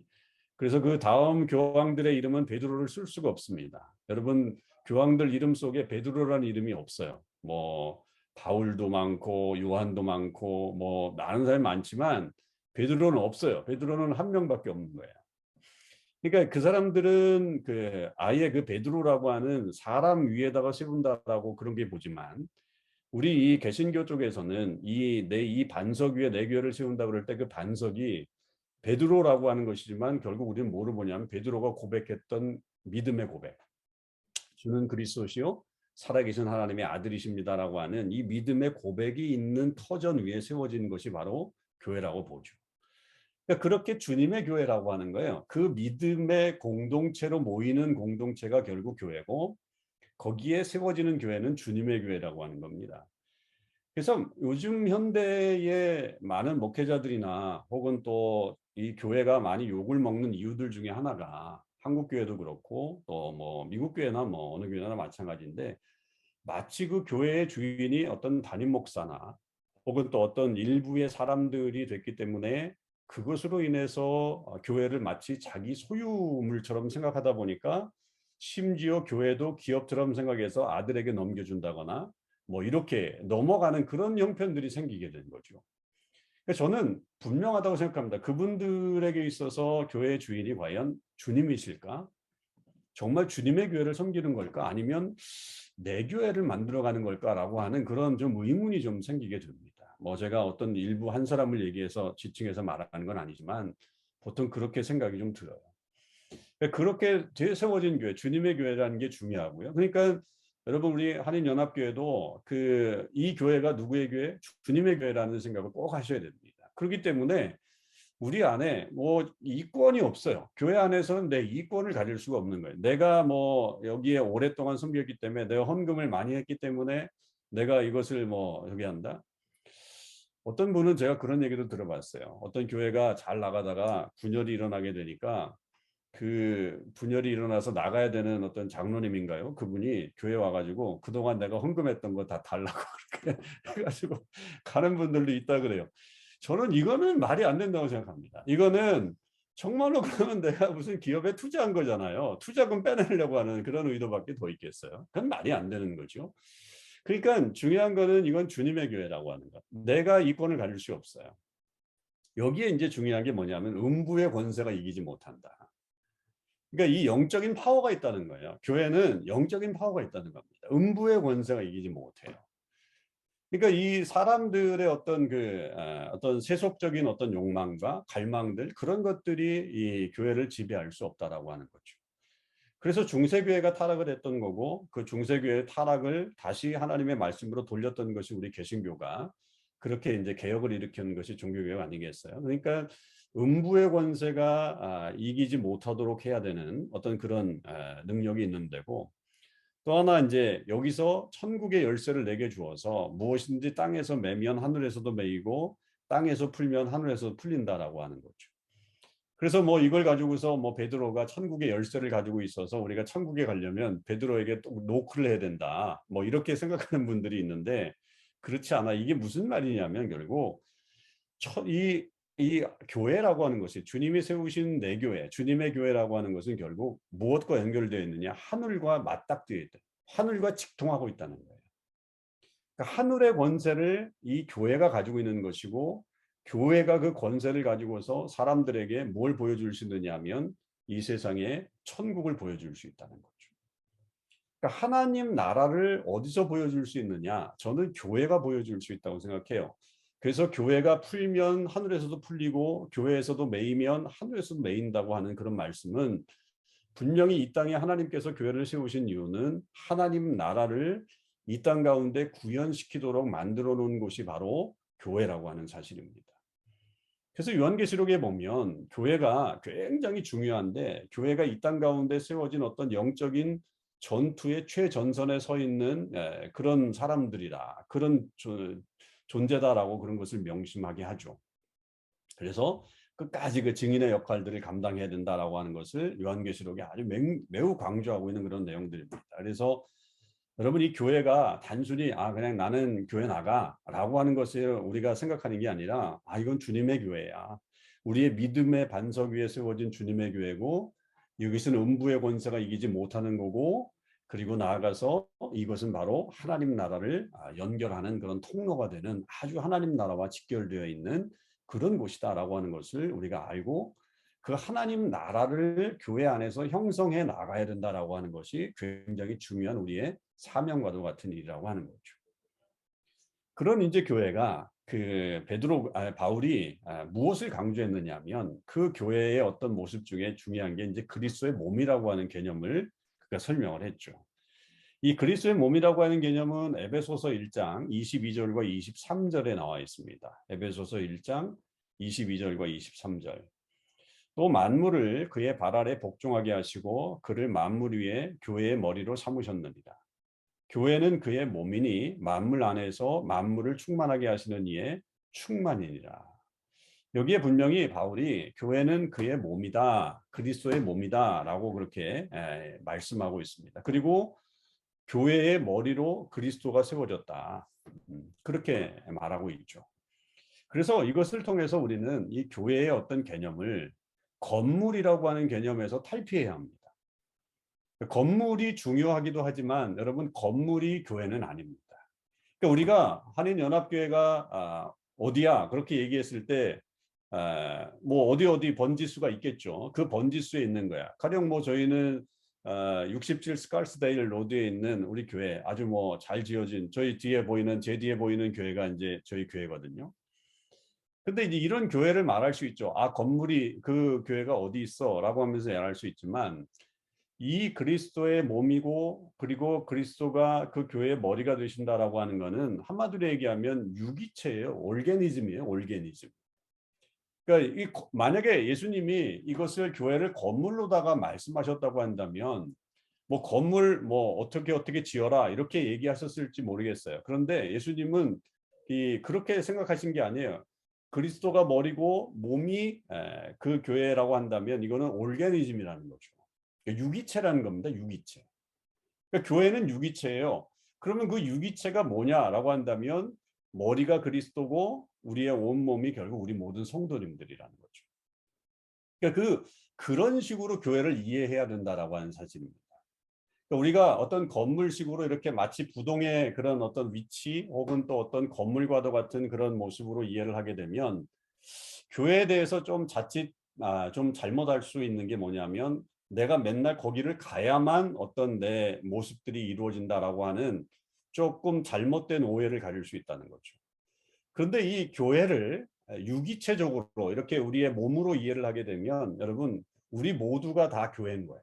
그래서 그 다음 교황들의 이름은 베드로를 쓸 수가 없습니다. 여러분 교황들 이름 속에 베드로라는 이름이 없어요. 뭐 바울도 많고 요한도 많고 뭐 많은 사람이 많지만 베드로는 없어요. 베드로는 한 명밖에 없는 거예요. 그러니까 그 사람들은 아예 베드로라고 하는 사람 위에다가 세운다라고 그런 게 보지만 우리 이 개신교 쪽에서는 이 반석 위에 내 교회를 세운다 그럴 때 그 반석이 베드로라고 하는 것이지만 결국 우리는 뭐를 보냐면 베드로가 고백했던 믿음의 고백. 주는 그리스도시요 살아계신 하나님의 아들이십니다라고 하는 이 믿음의 고백이 있는 터전 위에 세워진 것이 바로 교회라고 보죠. 그러니까 그렇게 주님의 교회라고 하는 거예요. 그 믿음의 공동체로 모이는 공동체가 결국 교회고 거기에 세워지는 교회는 주님의 교회라고 하는 겁니다. 그래서 요즘 현대의 많은 목회자들이나 혹은 또 이 교회가 많이 욕을 먹는 이유들 중에 하나가 한국 교회도 그렇고 또 뭐 미국 교회나 뭐 어느 교회나 마찬가지인데 마치 그 교회의 주인이 어떤 담임 목사나 혹은 또 어떤 일부의 사람들이 됐기 때문에 그것으로 인해서 교회를 마치 자기 소유물처럼 생각하다 보니까 심지어 교회도 기업처럼 생각해서 아들에게 넘겨준다거나 뭐 이렇게 넘어가는 그런 형편들이 생기게 된 거죠. 저는 분명하다고 생각합니다. 그분들에게 있어서 교회의 주인이 과연 주님이실까? 정말 주님의 교회를 섬기는 걸까? 아니면 내 교회를 만들어가는 걸까라고 하는 그런 좀 의문이 좀 생기게 됩니다. 뭐 제가 어떤 일부 한 사람을 얘기해서 지칭해서 말하는 건 아니지만 보통 그렇게 생각이 좀 들어요. 그렇게 되세워진 교회, 주님의 교회라는 게 중요하고요. 그러니까 여러분 우리 한인연합교회도 이 교회가 누구의 교회? 주님의 교회라는 생각을 꼭 하셔야 됩니다. 그렇기 때문에 우리 안에 뭐 이권이 없어요. 교회 안에서는 내 이권을 가질 수가 없는 거예요. 내가 뭐 여기에 오랫동안 섬겼기 때문에 내가 헌금을 많이 했기 때문에 내가 이것을 뭐 저기 한다. 어떤 분은 제가 그런 얘기도 들어봤어요. 어떤 교회가 잘 나가다가 분열이 일어나게 되니까 그 분열이 일어나서 나가야 되는 어떤 장로님인가요? 그분이 교회 와가지고 그동안 내가 헌금했던 거 다 달라고 그렇게 해가지고 가는 분들도 있다 그래요. 저는 이거는 말이 안 된다고 생각합니다. 이거는 정말로 그러면 내가 무슨 기업에 투자한 거잖아요. 투자금 빼내려고 하는 그런 의도밖에 더 있겠어요. 그건 말이 안 되는 거죠. 그러니까 중요한 거는 이건 주님의 교회라고 하는 것. 내가 이권을 가질 수 없어요. 여기에 이제 중요한 게 뭐냐면 음부의 권세가 이기지 못한다. 그러니까 이 영적인 파워가 있다는 거예요. 교회는 영적인 파워가 있다는 겁니다. 음부의 권세가 이기지 못해요. 그러니까 이 사람들의 어떤 어떤 세속적인 어떤 욕망과 갈망들 그런 것들이 이 교회를 지배할 수 없다라고 하는 거죠. 그래서 중세교회가 타락을 했던 거고 그 중세교회의 타락을 다시 하나님의 말씀으로 돌렸던 것이 우리 개신교가 그렇게 이제 개혁을 일으키는 것이 종교개혁 아니겠어요? 그러니까 음부의 권세가 이기지 못하도록 해야 되는 어떤 그런 능력이 있는 데고 또 하나 이제 여기서 천국의 열쇠를 내게 주어서 무엇인지 땅에서 매면 하늘에서도 매이고 땅에서 풀면 하늘에서도 풀린다라고 하는 거죠. 그래서 뭐 이걸 가지고서 뭐 베드로가 천국의 열쇠를 가지고 있어서 우리가 천국에 가려면 베드로에게 또 노크를 해야 된다. 뭐 이렇게 생각하는 분들이 있는데 그렇지 않아. 이게 무슨 말이냐면 결국 이 교회라고 하는 것이 주님이 세우신 내 교회, 주님의 교회라고 하는 것은 결국 무엇과 연결되어 있느냐? 하늘과 맞닥뜨려 있다. 하늘과 직통하고 있다는 거예요. 그러니까 하늘의 권세를 이 교회가 가지고 있는 것이고 교회가 그 권세를 가지고서 사람들에게 뭘 보여줄 수 있느냐 하면 이 세상에 천국을 보여줄 수 있다는 거죠. 그러니까 하나님 나라를 어디서 보여줄 수 있느냐? 저는 교회가 보여줄 수 있다고 생각해요. 그래서 교회가 풀면 하늘에서도 풀리고 교회에서도 매이면 하늘에서도 매인다고 하는 그런 말씀은 분명히 이 땅에 하나님께서 교회를 세우신 이유는 하나님 나라를 이 땅 가운데 구현시키도록 만들어 놓은 곳이 바로 교회라고 하는 사실입니다. 그래서 요한계시록에 보면 교회가 굉장히 중요한데 교회가 이 땅 가운데 세워진 어떤 영적인 전투의 최전선에 서 있는 그런 사람들이라 그런 존재다라고 그런 것을 명심하게 하죠. 그래서 끝까지 그 증인의 역할들을 감당해야 된다라고 하는 것을 요한계시록에 아주 매우 강조하고 있는 그런 내용들입니다. 그래서 여러분 이 교회가 단순히 그냥 나는 교회 나가라고 하는 것을 우리가 생각하는 게 아니라 이건 주님의 교회야. 우리의 믿음의 반석 위에 세워진 주님의 교회고 여기서는 음부의 권세가 이기지 못하는 거고 그리고 나아가서 이것은 바로 하나님 나라를 연결하는 그런 통로가 되는 아주 하나님 나라와 직결되어 있는 그런 곳이다라고 하는 것을 우리가 알고 그 하나님 나라를 교회 안에서 형성해 나가야 된다라고 하는 것이 굉장히 중요한 우리의 사명과도 같은 일이라고 하는 거죠. 그런 이제 교회가 그 바울이 무엇을 강조했느냐면 그 교회의 어떤 모습 중에 중요한 게 이제 그리스도의 몸이라고 하는 개념을 그가 설명을 했죠. 이 그리스도의 몸이라고 하는 개념은 에베소서 1장 22절과 23절에 나와 있습니다. 에베소서 1장 22절과 23절. 또 만물을 그의 발 아래 복종하게 하시고 그를 만물 위에 교회의 머리로 삼으셨느니라. 교회는 그의 몸이니 만물 안에서 만물을 충만하게 하시는 이의 충만이니라. 여기에 분명히 바울이 교회는 그의 몸이다, 그리스도의 몸이다 라고 그렇게 말씀하고 있습니다. 그리고 교회의 머리로 그리스도가 세워졌다. 그렇게 말하고 있죠. 그래서 이것을 통해서 우리는 이 교회의 어떤 개념을 건물이라고 하는 개념에서 탈피해야 합니다. 건물이 중요하기도 하지만 여러분 건물이 교회는 아닙니다. 그러니까 우리가 한인연합교회가 어디야 그렇게 얘기했을 때 뭐 어디 번지수가 있겠죠. 그 번지수에 있는 거야. 가령 뭐 저희는 67 스칼스데일 로드에 있는 우리 교회 아주 뭐 잘 지어진 제 뒤에 보이는 교회가 이제 저희 교회거든요. 근데 이제 이런 교회를 말할 수 있죠. 건물이 그 교회가 어디 있어 라고 하면서 말할 수 있지만 이 그리스도의 몸이고 그리고 그리스도가 그 교회의 머리가 되신다라고 하는 것은 한마디로 얘기하면 유기체예요. 올게니즘이에요. 올게니즘. 그러니까 만약에 예수님이 이것을 교회를 건물로다가 말씀하셨다고 한다면 뭐 건물 뭐 어떻게 지어라 이렇게 얘기하셨을지 모르겠어요. 그런데 예수님은 그렇게 생각하신 게 아니에요. 그리스도가 머리고 몸이 그 교회라고 한다면 이거는 오르가니즘이라는 거죠. 유기체라는 겁니다. 유기체. 그러니까 교회는 유기체예요. 그러면 그 유기체가 뭐냐라고 한다면 머리가 그리스도고 우리의 온몸이 결국 우리 모든 성도님들이라는 거죠. 그러니까 그런 식으로 교회를 이해해야 된다라고 하는 사실입니다. 그러니까 우리가 어떤 건물식으로 이렇게 마치 부동의 그런 어떤 위치 혹은 또 어떤 건물과도 같은 그런 모습으로 이해를 하게 되면 교회에 대해서 좀 자칫 좀 잘못할 수 있는 게 뭐냐면 내가 맨날 거기를 가야만 어떤 내 모습들이 이루어진다라고 하는 조금 잘못된 오해를 가질 수 있다는 거죠. 그런데 이 교회를 유기체적으로 이렇게 우리의 몸으로 이해를 하게 되면 여러분 우리 모두가 다 교회인 거예요.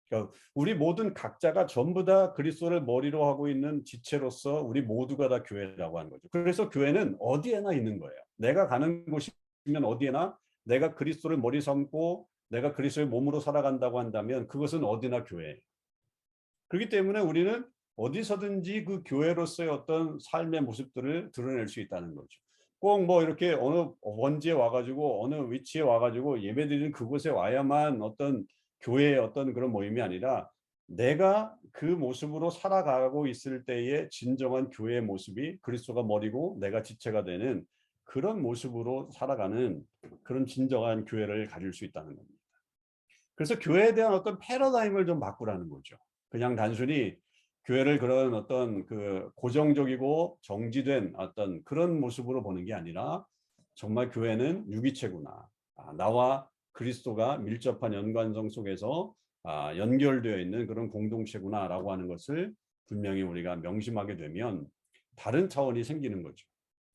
그러니까 우리 모든 각자가 전부 다 그리스도를 머리로 하고 있는 지체로서 우리 모두가 다 교회라고 하는 거죠. 그래서 교회는 어디에나 있는 거예요. 내가 가는 곳이면 어디에나 내가 그리스도를 머리 삼고 내가 그리스도의 몸으로 살아간다고 한다면 그것은 어디나 교회예요. 그렇기 때문에 우리는 어디서든지 그 교회로서의 어떤 삶의 모습들을 드러낼 수 있다는 거죠. 꼭 뭐 이렇게 어느 원지에 와가지고 어느 위치에 와가지고 예배드리는 그곳에 와야만 어떤 교회의 어떤 그런 모임이 아니라 내가 그 모습으로 살아가고 있을 때의 진정한 교회의 모습이 그리스도가 머리고 내가 지체가 되는 그런 모습으로 살아가는 그런 진정한 교회를 가질 수 있다는 겁니다. 그래서 교회에 대한 어떤 패러다임을 좀 바꾸라는 거죠. 그냥 단순히 교회를 그런 어떤 그 고정적이고 정지된 어떤 그런 모습으로 보는 게 아니라 정말 교회는 유기체구나. 나와 그리스도가 밀접한 연관성 속에서 연결되어 있는 그런 공동체구나라고 하는 것을 분명히 우리가 명심하게 되면 다른 차원이 생기는 거죠.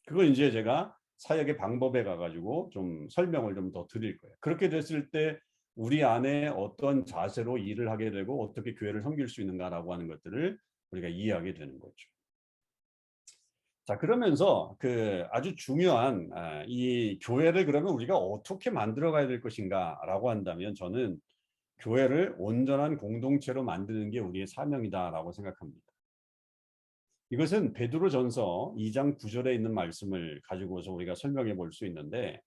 그걸 이제 제가 사역의 방법에 가가지고 좀 설명을 좀 더 드릴 거예요. 그렇게 됐을 때 우리 안에 어떤 자세로 일을 하게 되고 어떻게 교회를 섬길 수 있는가라고 하는 것들을 우리가 이해하게 되는 거죠. 자, 그러면서 그 아주 중요한 이 교회를 그러면 우리가 어떻게 만들어 가야 될 것인가라고 한다면 저는 교회를 온전한 공동체로 만드는 게 우리의 사명이다라고 생각합니다. 이것은 베드로전서 2장 9절에 있는 말씀을 가지고서 우리가 설명해 볼 수 있는데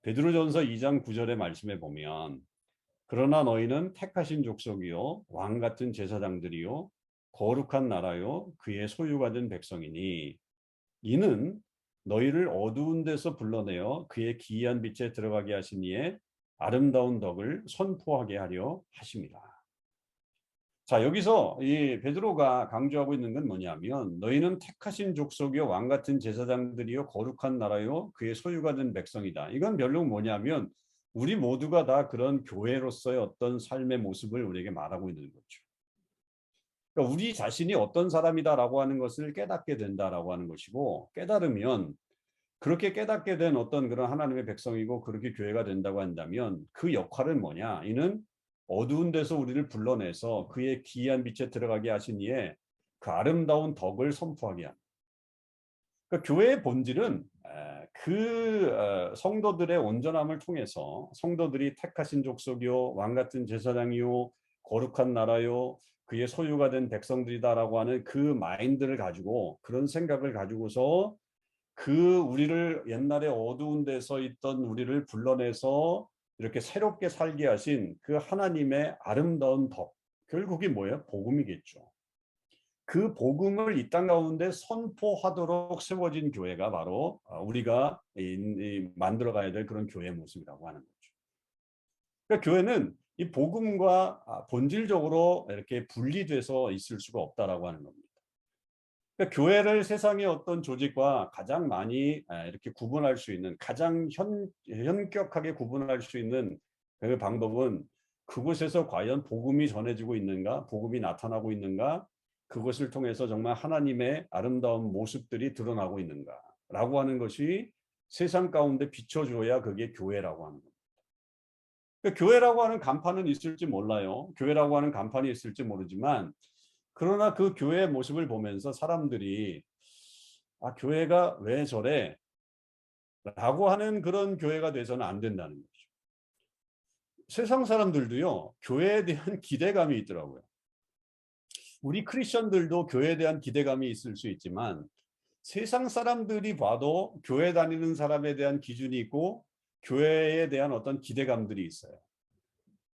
베드로전서 2장 9절의 말씀에 보면 그러나 너희는 택하신 족속이요 왕 같은 제사장들이요 거룩한 나라요 그의 소유가 된 백성이니 이는 너희를 어두운 데서 불러내어 그의 기이한 빛에 들어가게 하신 이의 아름다운 덕을 선포하게 하려 하심이라. 자, 여기서 이 베드로가 강조하고 있는 건 뭐냐면 너희는 택하신 족속이요 왕 같은 제사장들이요 거룩한 나라요 그의 소유가 된 백성이다. 이건 결국 뭐냐면 우리 모두가 다 그런 교회로서의 어떤 삶의 모습을 우리에게 말하고 있는 거죠. 그러니까 우리 자신이 어떤 사람이다라고 하는 것을 깨닫게 된다라고 하는 것이고 깨달으면 그렇게 깨닫게 된 어떤 그런 하나님의 백성이고 그렇게 교회가 된다고 한다면 그 역할은 뭐냐? 이는 어두운 데서 우리를 불러내서 그의 기이한 빛에 들어가게 하신 이의 그 아름다운 덕을 선포하게 합니다. 그러니까 교회의 본질은 성도들의 온전함을 통해서 성도들이 택하신 족속이요 왕 같은 제사장이요 거룩한 나라요 그의 소유가 된 백성들이다라고 하는 그 마인드를 가지고 그런 생각을 가지고서 우리를 옛날에 어두운 데서 있던 우리를 불러내서 이렇게 새롭게 살게 하신 그 하나님의 아름다운 덕 결국이 뭐예요? 복음이겠죠. 그 복음을 이 땅 가운데 선포하도록 세워진 교회가 바로 우리가 만들어가야 될 그런 교회의 모습이라고 하는 거죠. 그러니까 교회는 이 복음과 본질적으로 이렇게 분리돼서 있을 수가 없다라고 하는 겁니다. 그러니까 교회를 세상의 어떤 조직과 가장 많이 이렇게 구분할 수 있는 가장 현격하게 구분할 수 있는 그 방법은 그곳에서 과연 복음이 전해지고 있는가, 복음이 나타나고 있는가, 그것을 통해서 정말 하나님의 아름다운 모습들이 드러나고 있는가라고 하는 것이 세상 가운데 비춰줘야 그게 교회라고 하는 겁니다. 그러니까 교회라고 하는 간판은 있을지 몰라요. 교회라고 하는 간판이 있을지 모르지만 그러나 그 교회의 모습을 보면서 사람들이 교회가 왜 저래? 라고 하는 그런 교회가 돼서는 안 된다는 거죠. 세상 사람들도요. 교회에 대한 기대감이 있더라고요. 우리 크리스천들도 교회에 대한 기대감이 있을 수 있지만 세상 사람들이 봐도 교회 다니는 사람에 대한 기준이 있고 교회에 대한 어떤 기대감들이 있어요.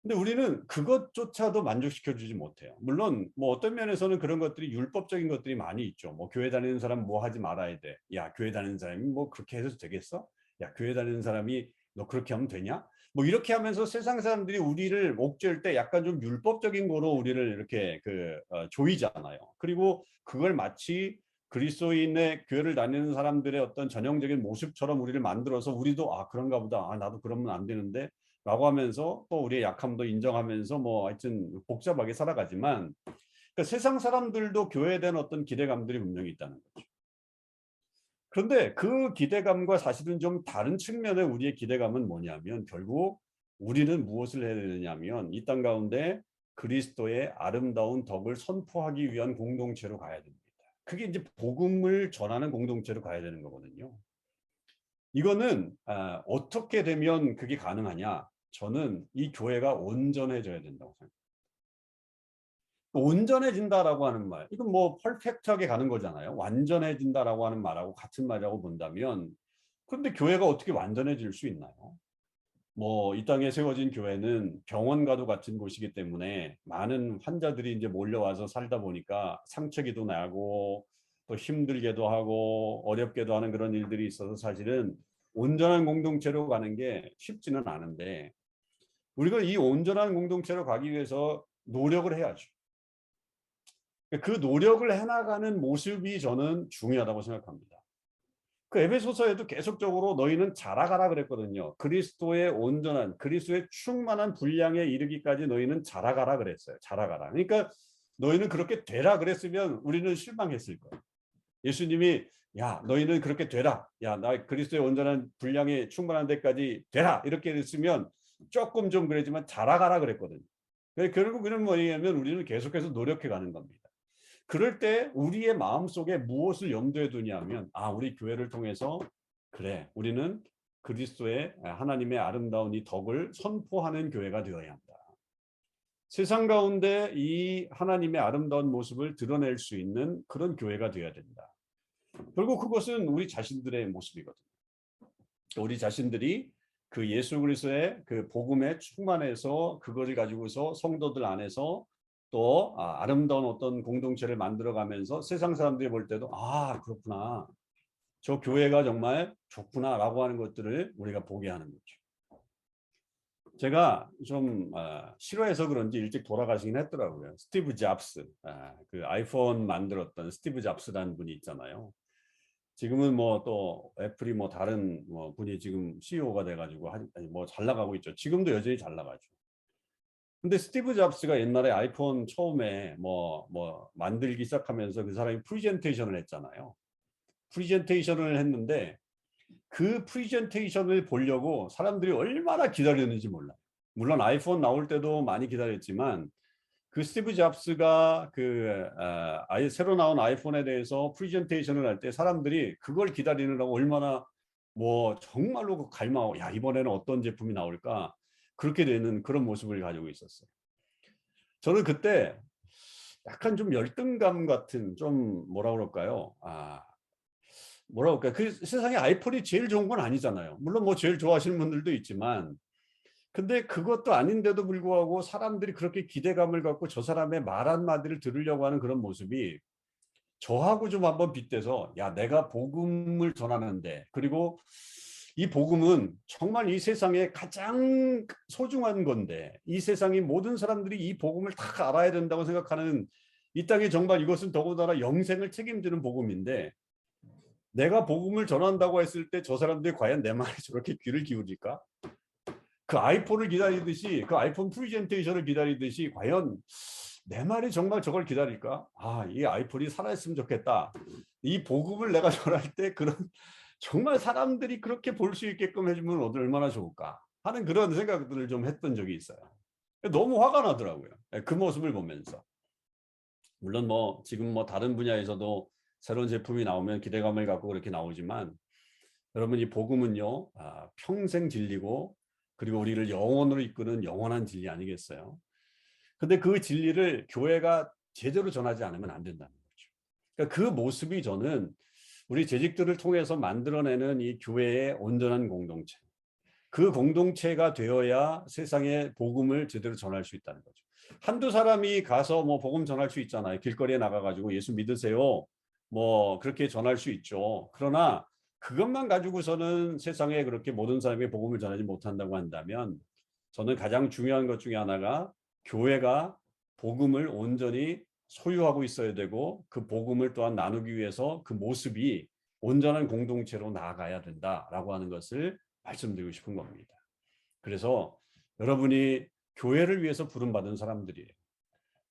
근데 우리는 그것조차도 만족시켜 주지 못해요. 물론 뭐 어떤 면에서는 그런 것들이 율법적인 것들이 많이 있죠. 뭐 교회 다니는 사람 뭐 하지 말아야 돼. 야, 교회 다니는 사람이 뭐 그렇게 해도 되겠어? 야, 교회 다니는 사람이 너 그렇게 하면 되냐? 뭐 이렇게 하면서 세상 사람들이 우리를 옥죄일 때 약간 좀 율법적인 거로 우리를 이렇게 조이잖아요. 그리고 그걸 마치 그리스도인의 교회를 다니는 사람들의 어떤 전형적인 모습처럼 우리를 만들어서 우리도 아 그런가 보다. 아 나도 그러면 안 되는데 라고 하면서 또 우리의 약함도 인정하면서 뭐 하여튼 복잡하게 살아가지만 그러니까 세상 사람들도 교회에 대한 어떤 기대감들이 분명히 있다는 거죠. 그런데 그 기대감과 사실은 좀 다른 측면의 우리의 기대감은 뭐냐면 결국 우리는 무엇을 해야 되느냐면 이 땅 가운데 그리스도의 아름다운 덕을 선포하기 위한 공동체로 가야 됩니다. 그게 이제 복음을 전하는 공동체로 가야 되는 거거든요. 이거는 어떻게 되면 그게 가능하냐? 저는 이 교회가 온전해져야 된다고 생각합니다. 온전해진다라고 하는 말, 이건 뭐 퍼펙트하게 가는 거잖아요. 완전해진다라고 하는 말하고 같은 말이라고 본다면, 그런데 교회가 어떻게 완전해질 수 있나요? 뭐 이 땅에 세워진 교회는 병원과도 같은 곳이기 때문에 많은 환자들이 이제 몰려와서 살다 보니까 상처기도 나고 또 힘들게도 하고 어렵게도 하는 그런 일들이 있어서 사실은 온전한 공동체로 가는 게 쉽지는 않은데 우리가 이 온전한 공동체로 가기 위해서 노력을 해야죠. 그 노력을 해나가는 모습이 저는 중요하다고 생각합니다. 그 에베소서에도 계속적으로 너희는 자라가라 그랬거든요. 그리스도의 온전한, 그리스도의 충만한 분량에 이르기까지 너희는 자라가라 그랬어요. 자라가라. 그러니까 너희는 그렇게 되라 그랬으면 우리는 실망했을 거예요. 예수님이 야 너희는 그렇게 되라. 야 나 그리스도의 온전한 분량에 충만한 데까지 되라. 이렇게 했으면 조금 좀 그랬지만 자라가라 그랬거든요. 결국에는 뭐냐면 우리는 계속해서 노력해 가는 겁니다. 그럴 때 우리의 마음속에 무엇을 염두에 두냐면 우리 교회를 통해서 그래 우리는 그리스도의 하나님의 아름다운 이 덕을 선포하는 교회가 되어야 한다. 세상 가운데 이 하나님의 아름다운 모습을 드러낼 수 있는 그런 교회가 되어야 된다. 결국 그것은 우리 자신들의 모습이거든요. 우리 자신들이 그 예수 그리스도의 그 복음에 충만해서 그것을 가지고서 성도들 안에서 또 아름다운 어떤 공동체를 만들어가면서 세상 사람들이 볼 때도 그렇구나. 저 교회가 정말 좋구나 라고 하는 것들을 우리가 보게 하는 거죠. 제가 좀 싫어해서 그런지 일찍 돌아가시긴 했더라고요. 스티브 잡스, 그 아이폰 만들었던 스티브 잡스라는 분이 있잖아요. 지금은 뭐 또 애플이 뭐 다른 뭐 분이 지금 CEO가 돼가지고 뭐 잘 나가고 있죠. 지금도 여전히 잘 나가죠. 근데 스티브 잡스가 옛날에 아이폰 처음에 뭐 만들기 시작하면서 그 사람이 프리젠테이션을 했잖아요. 프리젠테이션을 했는데 그 프리젠테이션을 보려고 사람들이 얼마나 기다렸는지 몰라요. 물론 아이폰 나올 때도 많이 기다렸지만 그 스티브 잡스가 아예 새로 나온 아이폰에 대해서 프리젠테이션을 할 때 사람들이 그걸 기다리느라고 얼마나 뭐 정말로 갈망하고 야 이번에는 어떤 제품이 나올까 그렇게 되는 그런 모습을 가지고 있었어요. 저는 그때 약간 좀 열등감 같은 좀 뭐라 그럴까요? 뭐라 그럴까요? 그 세상에 아이폰이 제일 좋은 건 아니잖아요. 물론 뭐 제일 좋아하시는 분들도 있지만 근데 그것도 아닌데도 불구하고 사람들이 그렇게 기대감을 갖고 저 사람의 말 한마디를 들으려고 하는 그런 모습이 저하고 좀 한번 빗대서 야 내가 복음을 전하는데 그리고 이 복음은 정말 이 세상에 가장 소중한 건데 이 세상의 모든 사람들이 이 복음을 다 알아야 된다고 생각하는 이 땅에 정말 이것은 더군다나 영생을 책임지는 복음인데 내가 복음을 전한다고 했을 때 저 사람들이 과연 내 말에 저렇게 귀를 기울일까? 그 아이폰을 기다리듯이 그 아이폰 프리젠테이션을 기다리듯이 과연 내 말이 정말 저걸 기다릴까? 이 아이폰이 살아있으면 좋겠다. 이 복음을 내가 전할 때 그런 정말 사람들이 그렇게 볼 수 있게끔 해주면 얼마나 좋을까 하는 그런 생각들을 좀 했던 적이 있어요. 너무 화가 나더라고요. 그 모습을 보면서. 물론 뭐 지금 뭐 다른 분야에서도 새로운 제품이 나오면 기대감을 갖고 그렇게 나오지만 여러분 이 복음은요 평생 진리고 그리고 우리를 영원으로 이끄는 영원한 진리 아니겠어요? 근데 그 진리를 교회가 제대로 전하지 않으면 안 된다는 거죠. 그러니까 그 모습이 저는 우리 재직들을 통해서 만들어내는 이 교회의 온전한 공동체. 그 공동체가 되어야 세상에 복음을 제대로 전할 수 있다는 거죠. 한두 사람이 가서 뭐 복음 전할 수 있잖아요. 길거리에 나가가지고 예수 믿으세요. 뭐 그렇게 전할 수 있죠. 그러나 그것만 가지고서는 세상에 그렇게 모든 사람에게 복음을 전하지 못한다고 한다면 저는 가장 중요한 것 중에 하나가 교회가 복음을 온전히 소유하고 있어야 되고 그 복음을 또한 나누기 위해서 그 모습이 온전한 공동체로 나아가야 된다라고 하는 것을 말씀드리고 싶은 겁니다. 그래서 여러분이 교회를 위해서 부름받은 사람들이에요.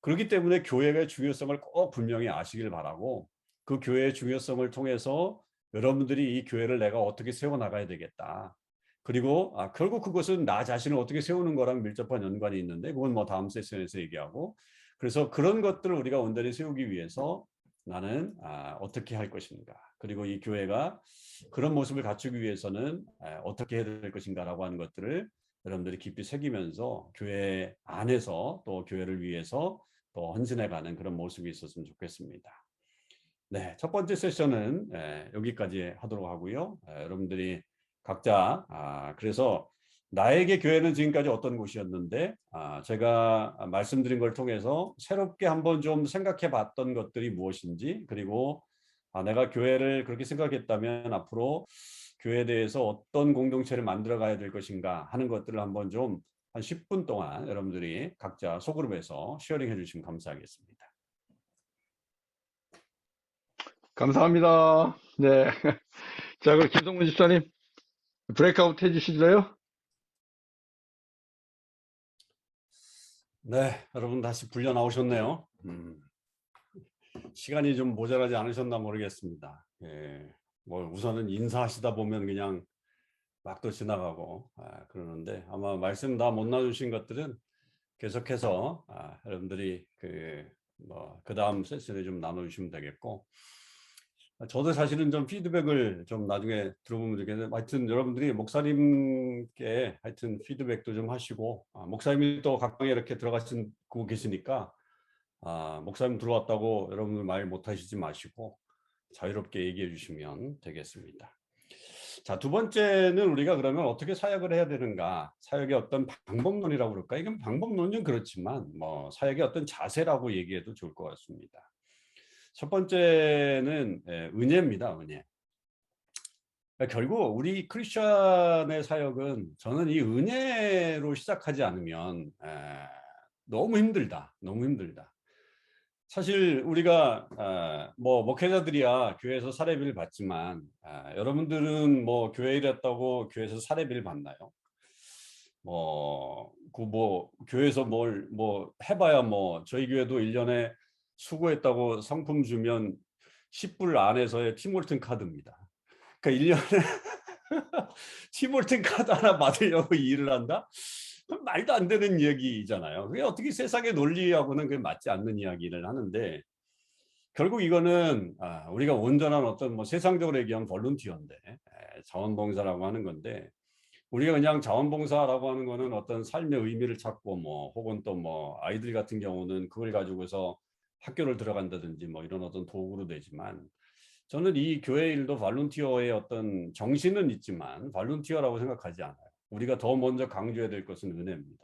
그렇기 때문에 교회의 중요성을 꼭 분명히 아시길 바라고 그 교회의 중요성을 통해서 여러분들이 이 교회를 내가 어떻게 세워나가야 되겠다. 그리고 결국 그것은 나 자신을 어떻게 세우는 거랑 밀접한 연관이 있는데 그건 뭐 다음 세션에서 얘기하고 그래서 그런 것들을 우리가 온전히 세우기 위해서 나는 어떻게 할 것인가 그리고 이 교회가 그런 모습을 갖추기 위해서는 어떻게 해야 될 것인가라고 하는 것들을 여러분들이 깊이 새기면서 교회 안에서 또 교회를 위해서 또 헌신해가는 그런 모습이 있었으면 좋겠습니다. 네, 첫 번째 세션은 여기까지 하도록 하고요. 여러분들이 각자 그래서 나에게 교회는 지금까지 어떤 곳이었는데 제가 말씀드린 걸 통해서 새롭게 한번 좀 생각해 봤던 것들이 무엇인지 그리고 내가 교회를 그렇게 생각했다면 앞으로 교회에 대해서 어떤 공동체를 만들어 가야 될 것인가 하는 것들을 한번 좀 한 10분 동안 여러분들이 각자 소그룹에서 쉐어링 해주시면 감사하겠습니다. 감사합니다. 네. 자, 그럼 김성문 집사님, 브레이크아웃 해주실래요? 네, 여러분 다시 불려 나오셨네요. 시간이 좀 모자라지 않으셨나 모르겠습니다. 예, 뭐 우선은 인사하시다 보면 그냥 막 또 지나가고 그러는데 아마 말씀 다 못 나누신 것들은 계속해서 여러분들이 그 다음 세션에 좀 나눠주시면 되겠고 저도 사실은 좀 피드백을 좀 나중에 들어보면 좋겠는데 하여튼 여러분들이 목사님께 하여튼 피드백도 좀 하시고 목사님이 또 각방에 이렇게 들어가시고 계시니까 목사님 들어왔다고 여러분들 말 못하시지 마시고 자유롭게 얘기해 주시면 되겠습니다. 자, 두 번째는 우리가 그러면 어떻게 사역을 해야 되는가? 사역의 어떤 방법론이라고 그럴까? 이건 방법론은 그렇지만 뭐 사역의 어떤 자세라고 얘기해도 좋을 것 같습니다. 첫 번째는 은혜입니다. 은혜. 결국 우리 크리스천의 사역은 저는 이 은혜로 시작하지 않으면 너무 힘들다. 너무 힘들다. 사실 우리가 뭐 목회자들이야 교회에서 사례비를 받지만 여러분들은 뭐 교회 일했다고 교회에서 사례비를 받나요? 뭐 교회에서 뭘 뭐 해봐야 뭐 저희 교회도 1년에 수고했다고 상품 주면 10불 안에서의 팀월튼 카드입니다. 그러니까 1년에 팀월튼 카드 하나 받으려고 일을 한다? 말도 안 되는 이야기잖아요. 그게 어떻게 세상의 논리하고는 그게 맞지 않는 이야기를 하는데 결국 이거는 우리가 온전한 어떤 뭐 세상적으로 얘기하면 볼런티어인데 자원봉사라고 하는 건데 우리가 그냥 자원봉사라고 하는 거는 어떤 삶의 의미를 찾고 뭐 혹은 또 뭐 아이들 같은 경우는 그걸 가지고서 학교를 들어간다든지 뭐 이런 어떤 도구로 되지만 저는 이 교회 일도 볼런티어의 어떤 정신은 있지만 볼런티어라고 생각하지 않아요. 우리가 더 먼저 강조해야 될 것은 은혜입니다.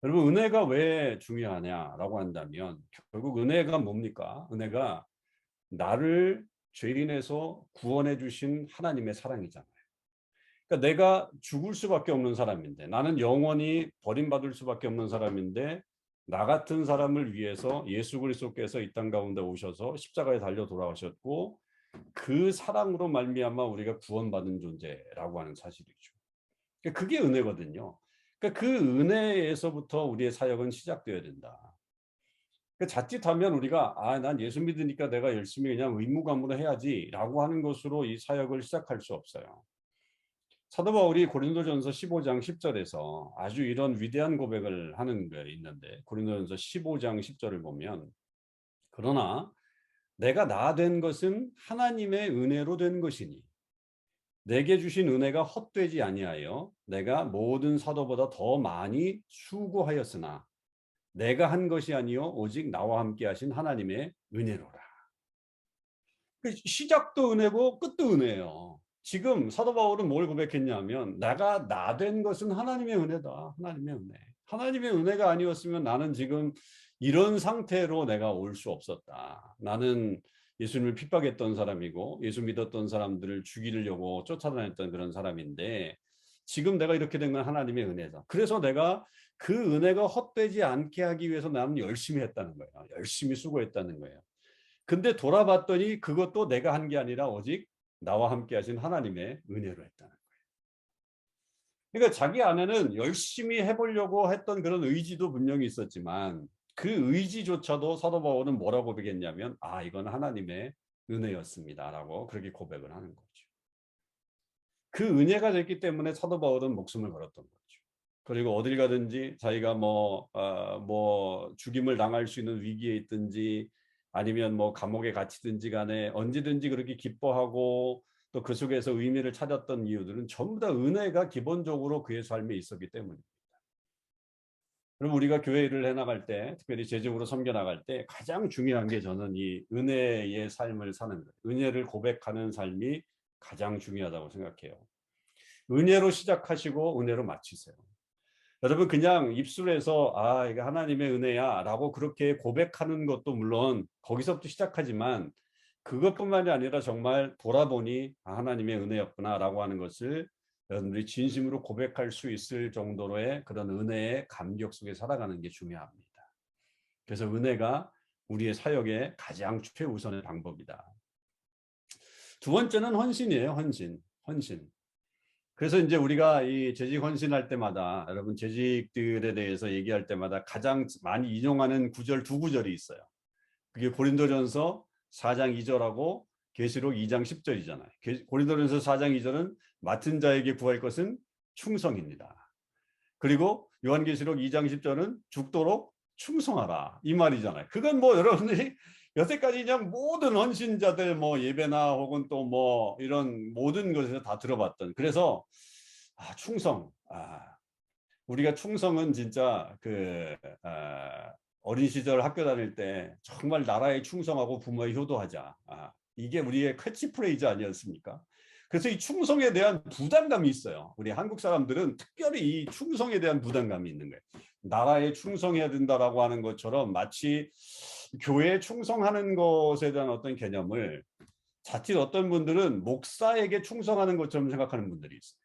여러분 은혜가 왜 중요하냐라고 한다면 결국 은혜가 뭡니까? 은혜가 나를 죄인에서 구원해 주신 하나님의 사랑이잖아요. 그러니까 내가 죽을 수밖에 없는 사람인데 나는 영원히 버림받을 수밖에 없는 사람인데 나 같은 사람을 위해서 예수 그리스도께서 이 땅 가운데 오셔서 십자가에 달려 돌아가셨고 그 사랑으로 말미암아 우리가 구원받은 존재라고 하는 사실이죠. 그게 은혜거든요. 그러니까 그 은혜에서부터 우리의 사역은 시작되어야 된다. 자칫하면 우리가 난 예수 믿으니까 내가 열심히 그냥 의무감으로 해야지라고 하는 것으로 이 사역을 시작할 수 없어요. 사도 바울이 고린도전서 15장 10절에서 아주 이런 위대한 고백을 하는 게 있는데 고린도전서 15장 10절을 보면 그러나 내가 나 된 것은 하나님의 은혜로 된 것이니 내게 주신 은혜가 헛되지 아니하여 내가 모든 사도보다 더 많이 수고하였으나 내가 한 것이 아니요 오직 나와 함께 하신 하나님의 은혜로라. 시작도 은혜고 끝도 은혜예요. 지금 사도 바울은 뭘 고백했냐면 내가 나 된 것은 하나님의 은혜다. 하나님의 은혜. 하나님의 은혜가 아니었으면 나는 지금 이런 상태로 내가 올 수 없었다. 나는 예수님을 핍박했던 사람이고 예수 믿었던 사람들을 죽이려고 쫓아다녔던 그런 사람인데 지금 내가 이렇게 된 건 하나님의 은혜다. 그래서 내가 그 은혜가 헛되지 않게 하기 위해서 나는 열심히 했다는 거예요. 열심히 수고했다는 거예요. 근데 돌아봤더니 그것도 내가 한 게 아니라 오직 나와 함께 하신 하나님의 은혜로 했다는 거예요. 그러니까 자기 안에는 열심히 해보려고 했던 그런 의지도 분명히 있었지만 그 의지조차도 사도 바울은 뭐라고 고백했냐면 이건 하나님의 은혜였습니다 라고 그렇게 고백을 하는 거죠. 그 은혜가 됐기 때문에 사도 바울은 목숨을 걸었던 거죠. 그리고 어딜 가든지 자기가 죽임을 당할 수 있는 위기에 있든지 아니면 감옥에 갇히든지 간에 언제든지 그렇게 기뻐하고 또 그 속에서 의미를 찾았던 이유들은 전부 다 은혜가 기본적으로 그의 삶에 있었기 때문입니다. 그럼 우리가 교회 일을 해나갈 때, 특별히 재직으로 섬겨나갈 때 가장 중요한 게 저는 이 은혜의 삶을 사는 거예요. 은혜를 고백하는 삶이 가장 중요하다고 생각해요. 은혜로 시작하시고 은혜로 마치세요. 여러분 그냥 입술에서 이거 하나님의 은혜야 라고 그렇게 고백하는 것도 물론 거기서부터 시작하지만 그것뿐만이 아니라 정말 돌아보니 하나님의 은혜였구나 라고 하는 것을 여러분들이 진심으로 고백할 수 있을 정도로의 그런 은혜의 감격 속에 살아가는 게 중요합니다. 그래서 은혜가 우리의 사역의 가장 최우선의 방법이다. 두 번째는 헌신이에요. 헌신. 그래서 이제 우리가 이 재직 헌신할 때마다 여러분 재직들에 대해서 얘기할 때마다 가장 많이 인용하는 구절 두 구절이 있어요. 그게 고린도전서 4장 2절하고 계시록 2장 10절이잖아요. 고린도전서 4장 2절은 맡은 자에게 구할 것은 충성입니다. 그리고 요한계시록 2장 10절은 죽도록 충성하라 이 말이잖아요. 그건 여러분들이 여태까지 그냥 모든 헌신자들 예배나 혹은 또 이런 모든 것에서 다 들어봤던 그래서 충성 우리가 충성은 진짜 어린 시절 학교 다닐 때 정말 나라에 충성하고 부모에 효도하자 이게 우리의 캐치프레이즈 아니었습니까? 그래서 이 충성에 대한 부담감이 있어요. 우리 한국 사람들은 특별히 이 충성에 대한 부담감이 있는 거예요. 나라에 충성해야 된다라고 하는 것처럼 마치 교회에 충성하는 것에 대한 어떤 개념을 자칫 어떤 분들은 목사에게 충성하는 것처럼 생각하는 분들이 있어요.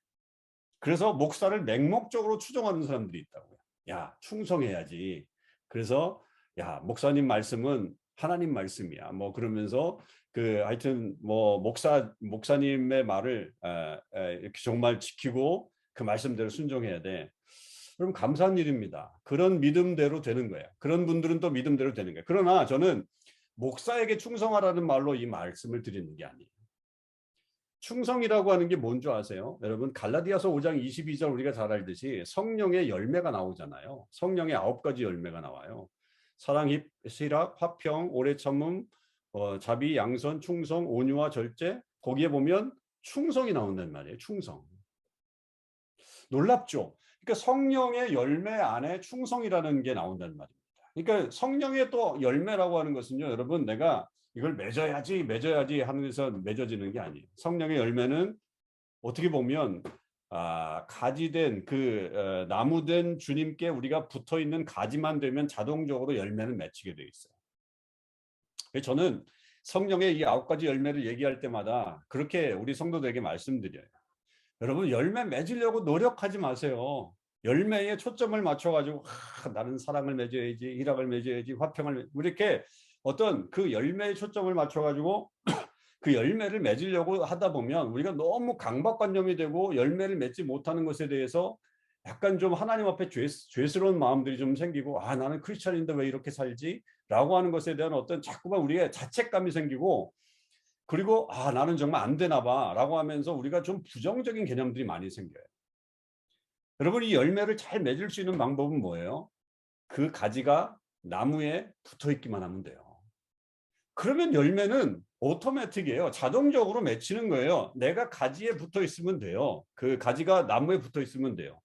그래서 목사를 맹목적으로 추종하는 사람들이 있다고요. 야, 충성해야지. 그래서 야, 목사님 말씀은 하나님 말씀이야. 그러면서 하여튼 목사님의 말을 이렇게 정말 지키고 그 말씀대로 순종해야 돼. 그럼 감사한 일입니다. 그런 믿음대로 되는 거예요. 그런 분들은 또 믿음대로 되는 거예요. 그러나 저는 목사에게 충성하라는 말로 이 말씀을 드리는 게 아니에요. 충성이라고 하는 게 뭔지 아세요? 여러분 갈라디아서 5장 22절 우리가 잘 알듯이 성령의 열매가 나오잖아요. 성령의 9가지 열매가 나와요. 사랑, 희락, 화평, 오래 참음, 자비, 양선, 충성, 온유와 절제. 거기에 보면 충성이 나온단 말이에요. 충성. 놀랍죠? 그러니까 성령의 열매 안에 충성이라는 게 나온단 말입니다. 그러니까 성령의 또 열매라고 하는 것은요, 여러분 내가 이걸 맺어야지 하면서 맺어지는 게 아니에요. 성령의 열매는 어떻게 보면 가지된 나무된 주님께 우리가 붙어 있는 가지만 되면 자동적으로 열매는 맺히게 돼 있어요. 저는 성령의 이 9가지 열매를 얘기할 때마다 그렇게 우리 성도들에게 말씀드려요. 여러분 열매 맺으려고 노력하지 마세요. 열매에 초점을 맞춰가지고 나는 사랑을 맺어야지, 희락을 맺어야지, 화평을 이렇게 어떤 그 열매에 초점을 맞춰가지고 그 열매를 맺으려고 하다 보면 우리가 너무 강박관념이 되고 열매를 맺지 못하는 것에 대해서 약간 좀 하나님 앞에 죄스러운 마음들이 좀 생기고 나는 크리스찬인데 왜 이렇게 살지? 라고 하는 것에 대한 어떤 자꾸만 우리의 자책감이 생기고 그리고 나는 정말 안 되나 봐 라고 하면서 우리가 좀 부정적인 개념들이 많이 생겨요. 여러분 이 열매를 잘 맺을 수 있는 방법은 뭐예요? 그 가지가 나무에 붙어 있기만 하면 돼요. 그러면 열매는 오토매틱이에요. 자동적으로 맺히는 거예요. 내가 가지에 붙어 있으면 돼요. 그 가지가 나무에 붙어 있으면 돼요.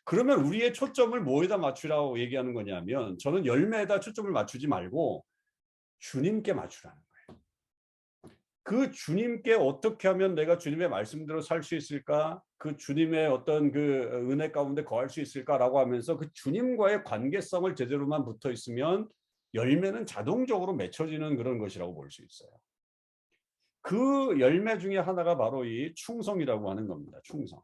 그러면 우리의 초점을 뭐에다 맞추라고 얘기하는 거냐면 저는 열매에다 초점을 맞추지 말고 주님께 맞추라는 거예요. 그 주님께 어떻게 하면 내가 주님의 말씀대로 살 수 있을까? 그 주님의 어떤 그 은혜 가운데 거할 수 있을까라고 하면서 그 주님과의 관계성을 제대로만 붙어 있으면 열매는 자동적으로 맺혀지는 그런 것이라고 볼 수 있어요. 그 열매 중에 하나가 바로 이 충성이라고 하는 겁니다. 충성.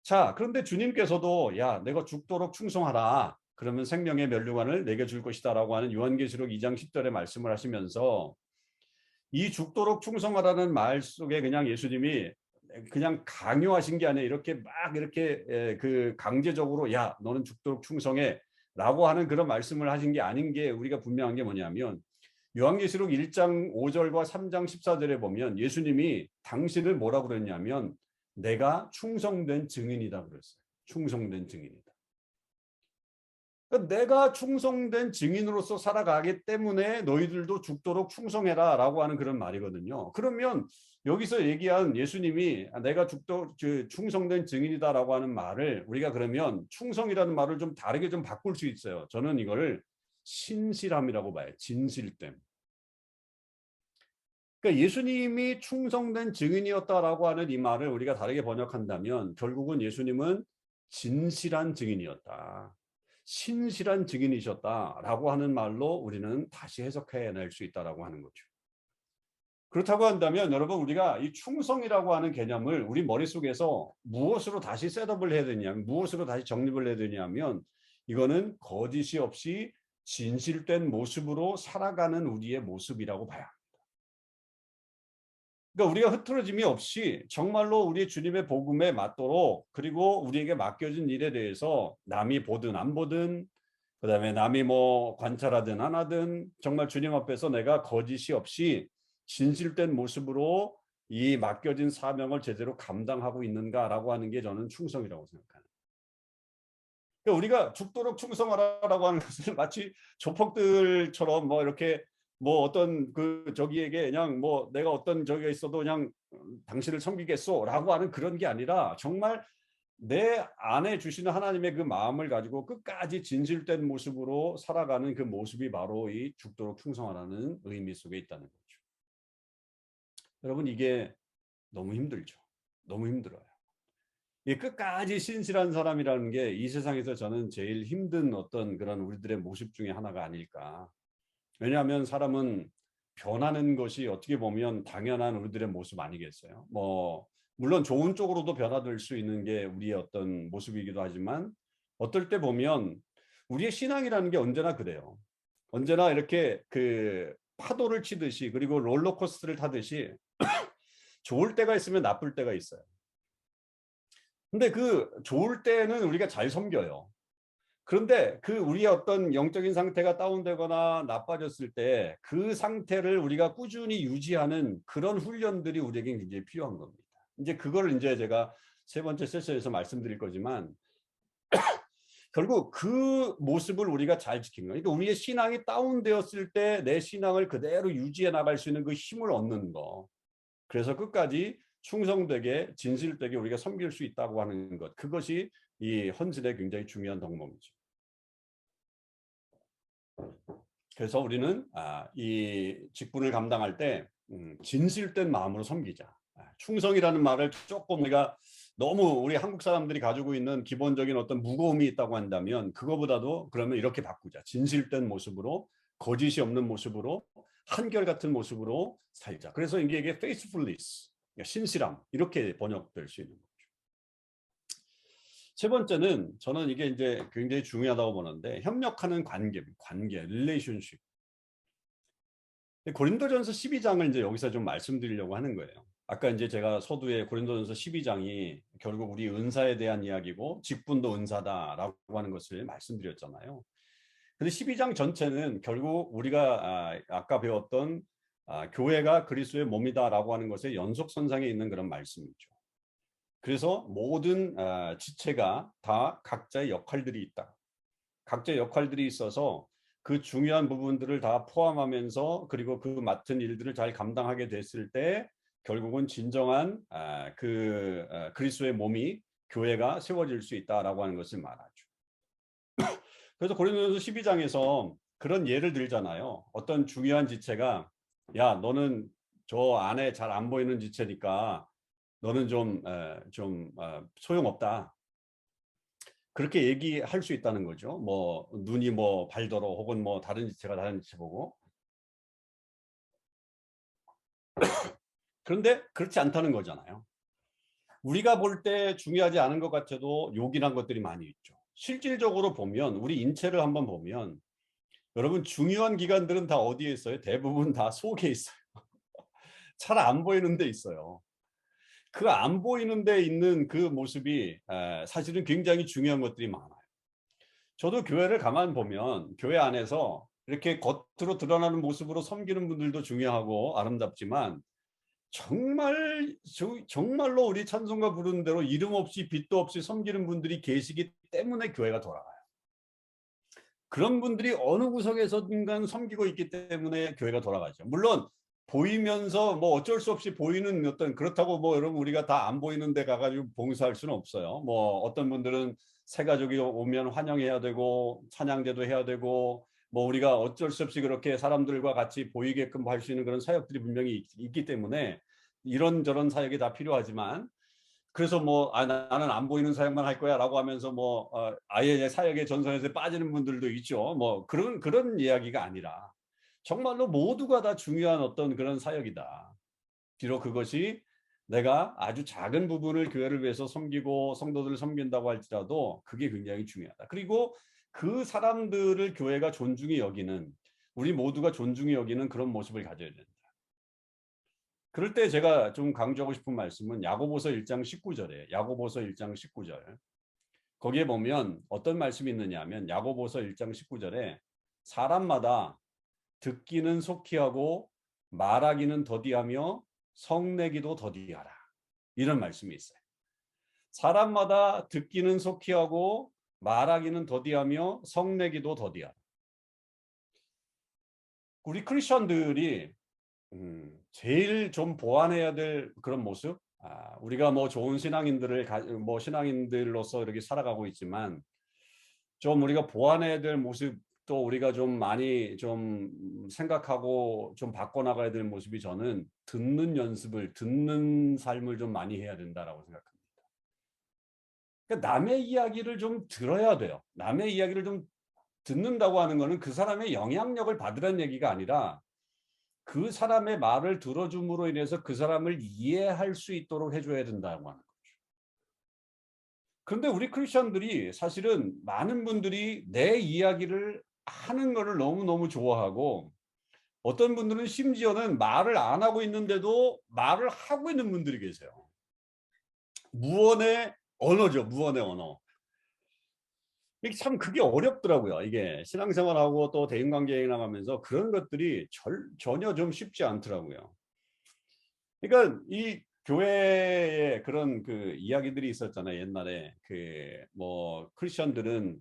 자, 그런데 주님께서도 야, 내가 죽도록 충성하라. 그러면 생명의 면류관을 내게 줄 것이다라고 하는 요한계시록 2장 10절에 말씀을 하시면서 이 죽도록 충성하라는 말 속에 그냥 예수님이 그냥 강요하신 게 아니라 이렇게 막 이렇게 그 강제적으로 야, 너는 죽도록 충성해 라고 하는 그런 말씀을 하신 게 아닌 게 우리가 분명한 게 뭐냐면 요한계시록 1장 5절과 3장 14절에 보면 예수님이 당신을 뭐라고 그랬냐면 내가 충성된 증인이다 그랬어요. 충성된 증인이다. 그러니까 내가 충성된 증인으로서 살아가기 때문에 너희들도 죽도록 충성해라 라고 하는 그런 말이거든요. 그러면 여기서 얘기한 예수님이 내가 죽도록 충성된 증인이다라고 하는 말을 우리가 그러면 충성이라는 말을 좀 다르게 좀 바꿀 수 있어요. 저는 이거를 신실함이라고 봐요. 진실됨. 그러니까 예수님이 충성된 증인이었다라고 하는 이 말을 우리가 다르게 번역한다면 결국은 예수님은 진실한 증인이었다. 신실한 증인이셨다라고 하는 말로 우리는 다시 해석해낼 수 있다라고 하는 거죠. 그렇다고 한다면 여러분 우리가 이 충성이라고 하는 개념을 우리 머릿속에서 무엇으로 다시 셋업을 해야 되냐면 무엇으로 다시 정립을 해야 되냐면 이거는 거짓이 없이 진실된 모습으로 살아가는 우리의 모습이라고 봐야 합니다. 그러니까 우리가 흐트러짐이 없이 정말로 우리 주님의 복음에 맞도록 그리고 우리에게 맡겨진 일에 대해서 남이 보든 안 보든 그다음에 남이 뭐 관찰하든 안 하든 정말 주님 앞에서 내가 거짓이 없이 진실된 모습으로 이 맡겨진 사명을 제대로 감당하고 있는가라고 하는 게 저는 충성이라고 생각합니다. 그러니까 우리가 죽도록 충성하라라고 하는 것을 마치 조폭들처럼 뭐 이렇게 뭐 어떤 그 저기에게 그냥 뭐 내가 어떤 저기가 있어도 그냥 당신을 섬기겠소라고 하는 그런 게 아니라 정말 내 안에 주시는 하나님의 그 마음을 가지고 끝까지 진실된 모습으로 살아가는 그 모습이 바로 이 죽도록 충성하라는 의미 속에 있다는 거죠. 여러분 이게 너무 힘들죠. 너무 힘들어요. 이 끝까지 신실한 사람이라는 게 이 세상에서 저는 제일 힘든 어떤 그런 우리들의 모습 중에 하나가 아닐까. 왜냐하면 사람은 변하는 것이 어떻게 보면 당연한 우리들의 모습 아니겠어요? 뭐 물론 좋은 쪽으로도 변화될 수 있는 게 우리의 어떤 모습이기도 하지만 어떨 때 보면 우리의 신앙이라는 게 언제나 그래요. 언제나 이렇게 그 파도를 치듯이 그리고 롤러코스터를 타듯이 좋을 때가 있으면 나쁠 때가 있어요. 근데 그 좋을 때는 우리가 잘 섬겨요. 그런데 그 우리의 어떤 영적인 상태가 다운되거나 나빠졌을 때 그 상태를 우리가 꾸준히 유지하는 그런 훈련들이 우리에게 굉장히 필요한 겁니다. 이제 그걸 이제 제가 세 번째 세션에서 말씀드릴 거지만 결국 그 모습을 우리가 잘 지키는 거예요. 그러니까 우리의 신앙이 다운되었을 때 내 신앙을 그대로 유지해 나갈 수 있는 그 힘을 얻는 거. 그래서 끝까지 충성되게 진실되게 우리가 섬길 수 있다고 하는 것. 그것이 이 헌신의 굉장히 중요한 덕목이죠. 그래서 우리는 이 직분을 감당할 때 진실된 마음으로 섬기자. 충성이라는 말을 조금 우리가 너무 우리 한국 사람들이 가지고 있는 기본적인 어떤 무거움이 있다고 한다면 그거보다도 그러면 이렇게 바꾸자. 진실된 모습으로 거짓이 없는 모습으로 한결같은 모습으로 살자. 그래서 이게 faithfulness, 신실함 이렇게 번역될 수 있는 거죠. 세 번째는 저는 이게 이제 굉장히 중요하다고 보는데 협력하는 관계, relationship. 고린도전서 12장을 이제 여기서 좀 말씀드리려고 하는 거예요. 아까 이제 제가 서두에 고린도전서 12장이 결국 우리 은사에 대한 이야기고 직분도 은사다라고 하는 것을 말씀드렸잖아요. 근데 12장 전체는 결국 우리가 아까 배웠던 교회가 그리스도의 몸이다라고 하는 것의 연속선상에 있는 그런 말씀이죠. 그래서 모든 지체가 다 각자의 역할들이 있다. 각자의 역할들이 있어서 그 중요한 부분들을 다 포함하면서 그리고 그 맡은 일들을 잘 감당하게 됐을 때 결국은 진정한 그리스도의 몸이 교회가 세워질 수 있다라고 하는 것을 말하죠. 그래서 고린도전서 12장에서 그런 예를 들잖아요. 어떤 중요한 지체가 야 너는 저 안에 잘 안 보이는 지체니까 너는 좀 소용없다. 그렇게 얘기할 수 있다는 거죠. 뭐 눈이 뭐 발더러 혹은 뭐 다른 지체가 다른 지체 보고. 그런데 그렇지 않다는 거잖아요. 우리가 볼 때 중요하지 않은 것 같아도 요긴한 것들이 많이 있죠. 실질적으로 보면 우리 인체를 한번 보면 여러분 중요한 기관들은 다 어디에 있어요? 대부분 다 속에 있어요. 잘 안 보이는 데 있어요. 그 안 보이는 데 있는 그 모습이 사실은 굉장히 중요한 것들이 많아요. 저도 교회를 가만 보면 교회 안에서 이렇게 겉으로 드러나는 모습으로 섬기는 분들도 중요하고 아름답지만 정말로 우리 찬송가 부르는 대로 이름 없이 빛도 없이 섬기는 분들이 계시기 때문에 교회가 돌아가요. 그런 분들이 어느 구석에서든간 섬기고 있기 때문에 교회가 돌아가죠. 물론 보이면서 뭐 어쩔 수 없이 보이는 어떤, 그렇다고 뭐 여러분 우리가 다 안 보이는 데 가가지고 봉사할 수는 없어요. 뭐 어떤 분들은 새 가족이 오면 환영해야 되고 찬양제도 해야 되고 뭐 우리가 어쩔 수 없이 그렇게 사람들과 같이 보이게끔 할 수 있는 그런 사역들이 분명히 있기 때문에 이런저런 사역이 다 필요하지만, 그래서 뭐 나는 안 보이는 사역만 할 거야 라고 하면서 뭐 아예 사역의 전선에서 빠지는 분들도 있죠. 뭐 그런 이야기가 아니라 정말로 모두가 다 중요한 어떤 그런 사역이다. 비록 그것이 내가 아주 작은 부분을 교회를 위해서 섬기고 성도들을 섬긴다고 할지라도 그게 굉장히 중요하다. 그리고 그 사람들을 교회가 존중히 여기는, 우리 모두가 존중히 여기는 그런 모습을 가져야 된다. 그럴 때 제가 좀 강조하고 싶은 말씀은 야고보서 1장 19절에 야고보서 1장 19절, 거기에 보면 어떤 말씀이 있느냐 하면 야고보서 1장 19절에 사람마다 듣기는 속히 하고 말하기는 더디하며 성내기도 더디하라, 이런 말씀이 있어요. 사람마다 듣기는 속히 하고 말하기는 더디하며 성내기도 더디하라. 우리 크리스천들이 제일 좀 보완해야 될 그런 모습, 우리가 뭐 좋은 신앙인들로서 이렇게 살아가고 있지만 좀 우리가 보완해야 될 모습도 우리가 좀 많이 좀 생각하고 좀 바꿔나가야 될 모습이, 저는 듣는 삶을 좀 많이 해야 된다라고 생각합니다. 그러니까 남의 이야기를 좀 들어야 돼요. 남의 이야기를 좀 듣는다고 하는 거는 그 사람의 영향력을 받으라는 얘기가 아니라 그 사람의 말을 들어줌으로 인해서 그 사람을 이해할 수 있도록 해줘야 된다고 하는 거죠. 그런데 우리 크리스천들이 사실은 많은 분들이 내 이야기를 하는 것을 너무너무 좋아하고, 어떤 분들은 심지어는 말을 안 하고 있는데도 말을 하고 있는 분들이 계세요. 무언의 언어죠. 무언의 언어. 참 그게 어렵더라고요. 이게 신앙생활하고 또 대인관계에 나가면서 그런 것들이 전혀 좀 쉽지 않더라고요. 그러니까 이 교회에 그런 그 이야기들이 있었잖아요. 옛날에 그 뭐 크리스천들은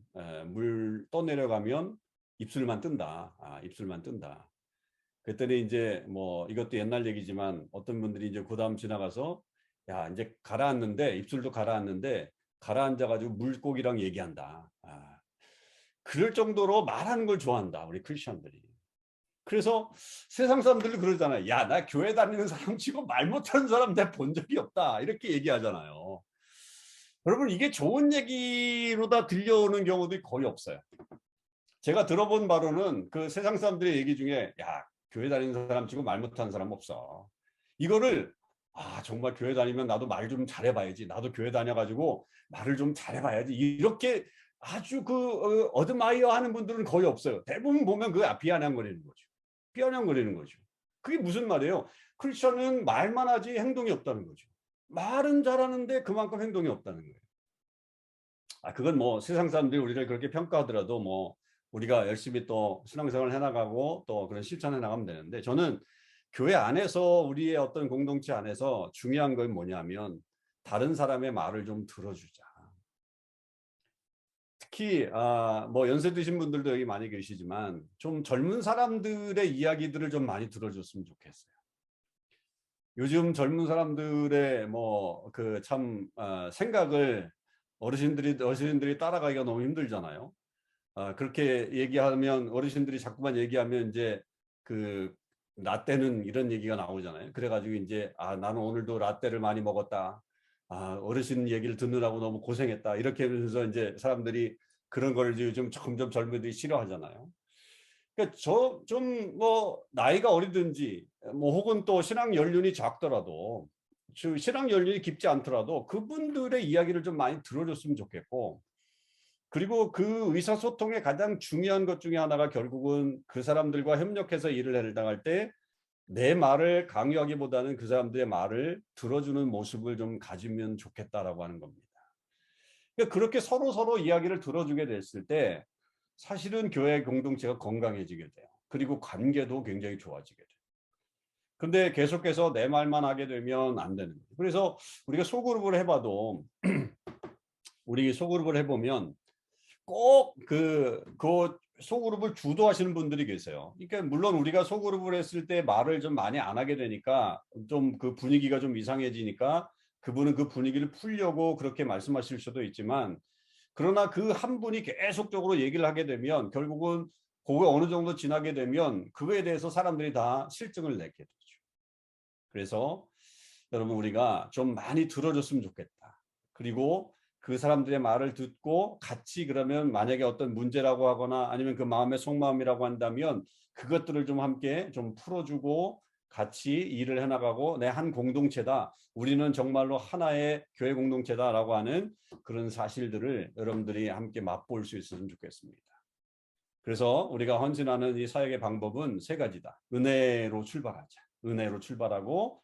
물 떠내려가면 입술만 뜬다. 입술만 뜬다. 그랬더니 이제 뭐 이것도 옛날 얘기지만 어떤 분들이 이제 그 다음 지나가서 야 이제 가라앉는데, 입술도 가라앉는데 가라앉아가지고 물고기랑 얘기한다. 그럴 정도로 말하는 걸 좋아한다, 우리 크리스천들이. 그래서 세상 사람들도 그러잖아요. 야, 나 교회 다니는 사람 치고 말 못하는 사람 내가 본 적이 없다, 이렇게 얘기하잖아요. 여러분, 이게 좋은 얘기로 다 들려오는 경우도 거의 없어요. 제가 들어본 바로는 그 세상 사람들의 얘기 중에 야, 교회 다니는 사람 치고 말 못하는 사람 없어. 이거를 정말 교회 다니면 나도 말 좀 잘해봐야지. 나도 교회 다녀가지고 말을 좀 잘해봐야지. 이렇게 아주 어드마이어 하는 분들은 거의 없어요. 대부분 보면 비아냥거리는 거죠. 비아냥거리는 거죠. 그게 무슨 말이에요? 크리스천은 말만 하지 행동이 없다는 거죠. 말은 잘하는데 그만큼 행동이 없다는 거예요. 그건 뭐 세상 사람들이 우리를 그렇게 평가하더라도 뭐 우리가 열심히 또 신앙생활을 해나가고 또 그런 실천해 나가면 되는데, 저는 교회 안에서 우리의 어떤 공동체 안에서 중요한 건 뭐냐면 다른 사람의 말을 좀 들어주자. 특히 뭐 연세 드신 분들도 여기 많이 계시지만 좀 젊은 사람들의 이야기들을 좀 많이 들어줬으면 좋겠어요. 요즘 젊은 사람들의 뭐 그 참 생각을 어르신들이 따라가기가 너무 힘들잖아요. 그렇게 얘기하면 어르신들이 자꾸만 얘기하면 이제 그 라떼는 이런 얘기가 나오잖아요. 그래가지고 이제 나는 오늘도 라떼를 많이 먹었다. 어르신 얘기를 듣느라고 너무 고생했다. 이렇게 하면서 이제 사람들이 그런 걸 요즘 점점 젊은이들이 싫어하잖아요. 그러니까 좀 뭐 나이가 어리든지 뭐 혹은 또 신앙 연륜이 작더라도 신앙 연륜이 깊지 않더라도 그분들의 이야기를 좀 많이 들어줬으면 좋겠고, 그리고 그 의사소통의 가장 중요한 것 중에 하나가 결국은 그 사람들과 협력해서 일을 해나갈 때 내 말을 강요하기보다는 그 사람들의 말을 들어주는 모습을 좀 가지면 좋겠다라고 하는 겁니다. 그러니까 그렇게 서로 이야기를 들어주게 됐을 때 사실은 교회 공동체가 건강해지게 돼요. 그리고 관계도 굉장히 좋아지게 돼요. 근데 계속해서 내 말만 하게 되면 안 되는 거예요. 그래서 우리가 소그룹을 해봐도 우리 소그룹을 해보면 꼭 그 소그룹을 주도하시는 분들이 계세요. 그러니까 물론 우리가 소그룹을 했을 때 말을 좀 많이 안 하게 되니까 좀 그 분위기가 좀 이상해지니까 그분은 그 분위기를 풀려고 그렇게 말씀하실 수도 있지만, 그러나 그 한 분이 계속적으로 얘기를 하게 되면 결국은 그게 어느 정도 지나게 되면 그거에 대해서 사람들이 다 실증을 내게 되죠. 그래서 여러분, 우리가 좀 많이 들어줬으면 좋겠다. 그리고 그 사람들의 말을 듣고 같이, 그러면 만약에 어떤 문제라고 하거나 아니면 그 마음의 속마음이라고 한다면 그것들을 좀 함께 좀 풀어주고 같이 일을 해나가고, 내 한 공동체다, 우리는 정말로 하나의 교회 공동체다라고 하는 그런 사실들을 여러분들이 함께 맛볼 수 있었으면 좋겠습니다. 그래서 우리가 헌신하는 이 사역의 방법은 세 가지다. 은혜로 출발하자. 은혜로 출발하고,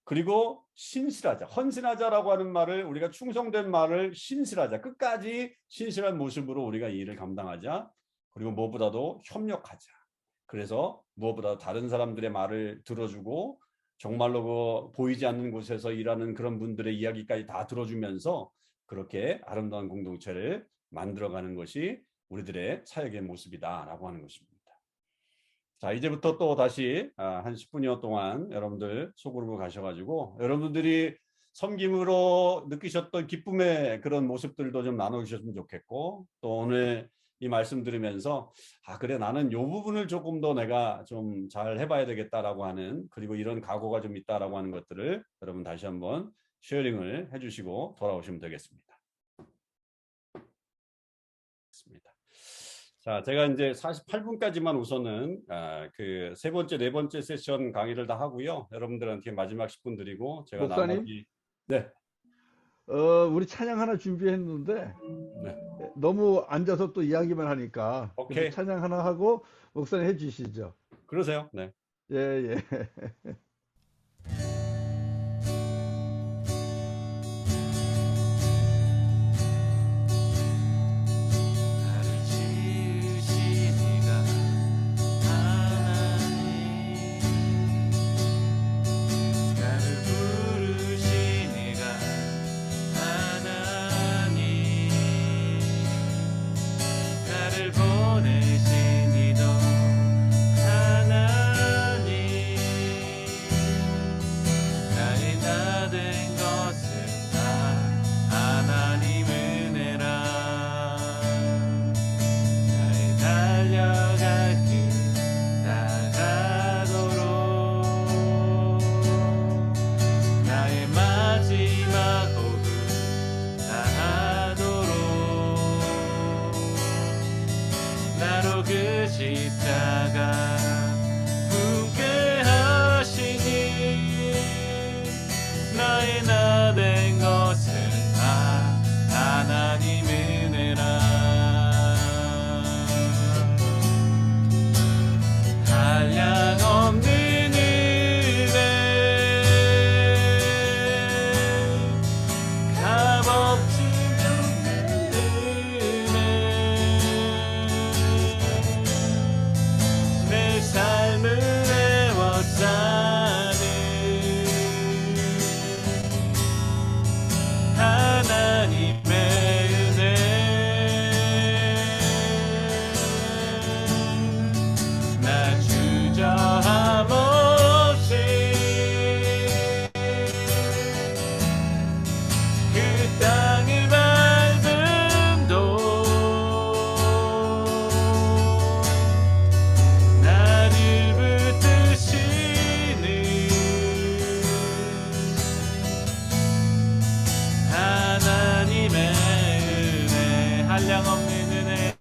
그리고 신실하자. 헌신하자라고 하는 말을, 우리가 충성된 말을 신실하자. 끝까지 신실한 모습으로 우리가 이 일을 감당하자. 그리고 무엇보다도 협력하자. 그래서 무엇보다 다른 사람들의 말을 들어주고 정말로 그 보이지 않는 곳에서 일하는 그런 분들의 이야기까지 다 들어주면서 그렇게 아름다운 공동체를 만들어가는 것이 우리들의 사역의 모습이다라고 하는 것입니다. 자, 이제부터 또 다시 한 10분여 동안 여러분들 소그룹으로 가셔가지고 여러분들이 섬김으로 느끼셨던 기쁨의 그런 모습들도 좀 나눠주셨으면 좋겠고, 또 오늘 이 말씀 들으면서 그래, 나는 이 부분을 조금 더 내가 좀 잘 해봐야 되겠다라고 하는, 그리고 이런 각오가 좀 있다라고 하는 것들을 여러분 다시 한번 쉐어링을 해주시고 돌아오시면 되겠습니다. 자, 제가 이제 48분까지만 우선은 그 세 번째, 네 번째 세션 강의를 다 하고요. 여러분들한테 마지막 10분 드리고 제가 목사님? 나머지. 네. 우리 찬양 하나 준비했는데 네. 너무 앉아서 또 이야기만 하니까 오케이. 찬양 하나 하고 목사님 해주시죠. 그러세요. 네. 예. 내 한량없는 은혜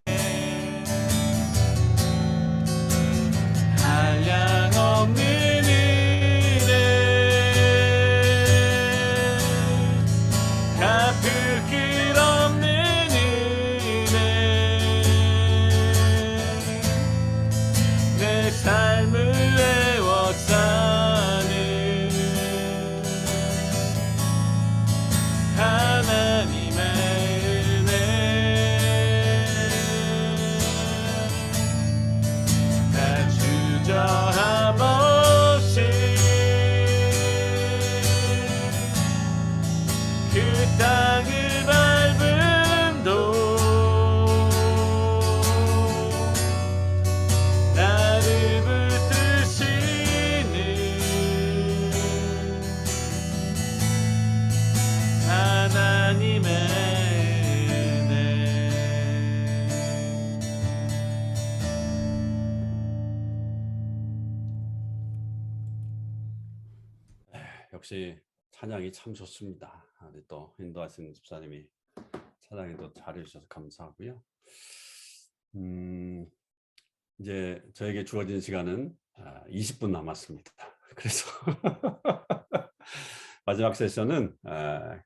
한량없는 은혜 갚을 길 없는 은혜 내 삶을 애워싸는 하나님의 은혜 나 주저함없이 그 땅을 밟음도 나를 붙드시는 하나님의 은혜 역시 찬양이 참 좋습니다. 우리 또 인도하신 집사님이 찬양이 또 잘해주셔서 감사하고요. 이제 저에게 주어진 시간은 20분 남았습니다. 그래서 마지막 세션은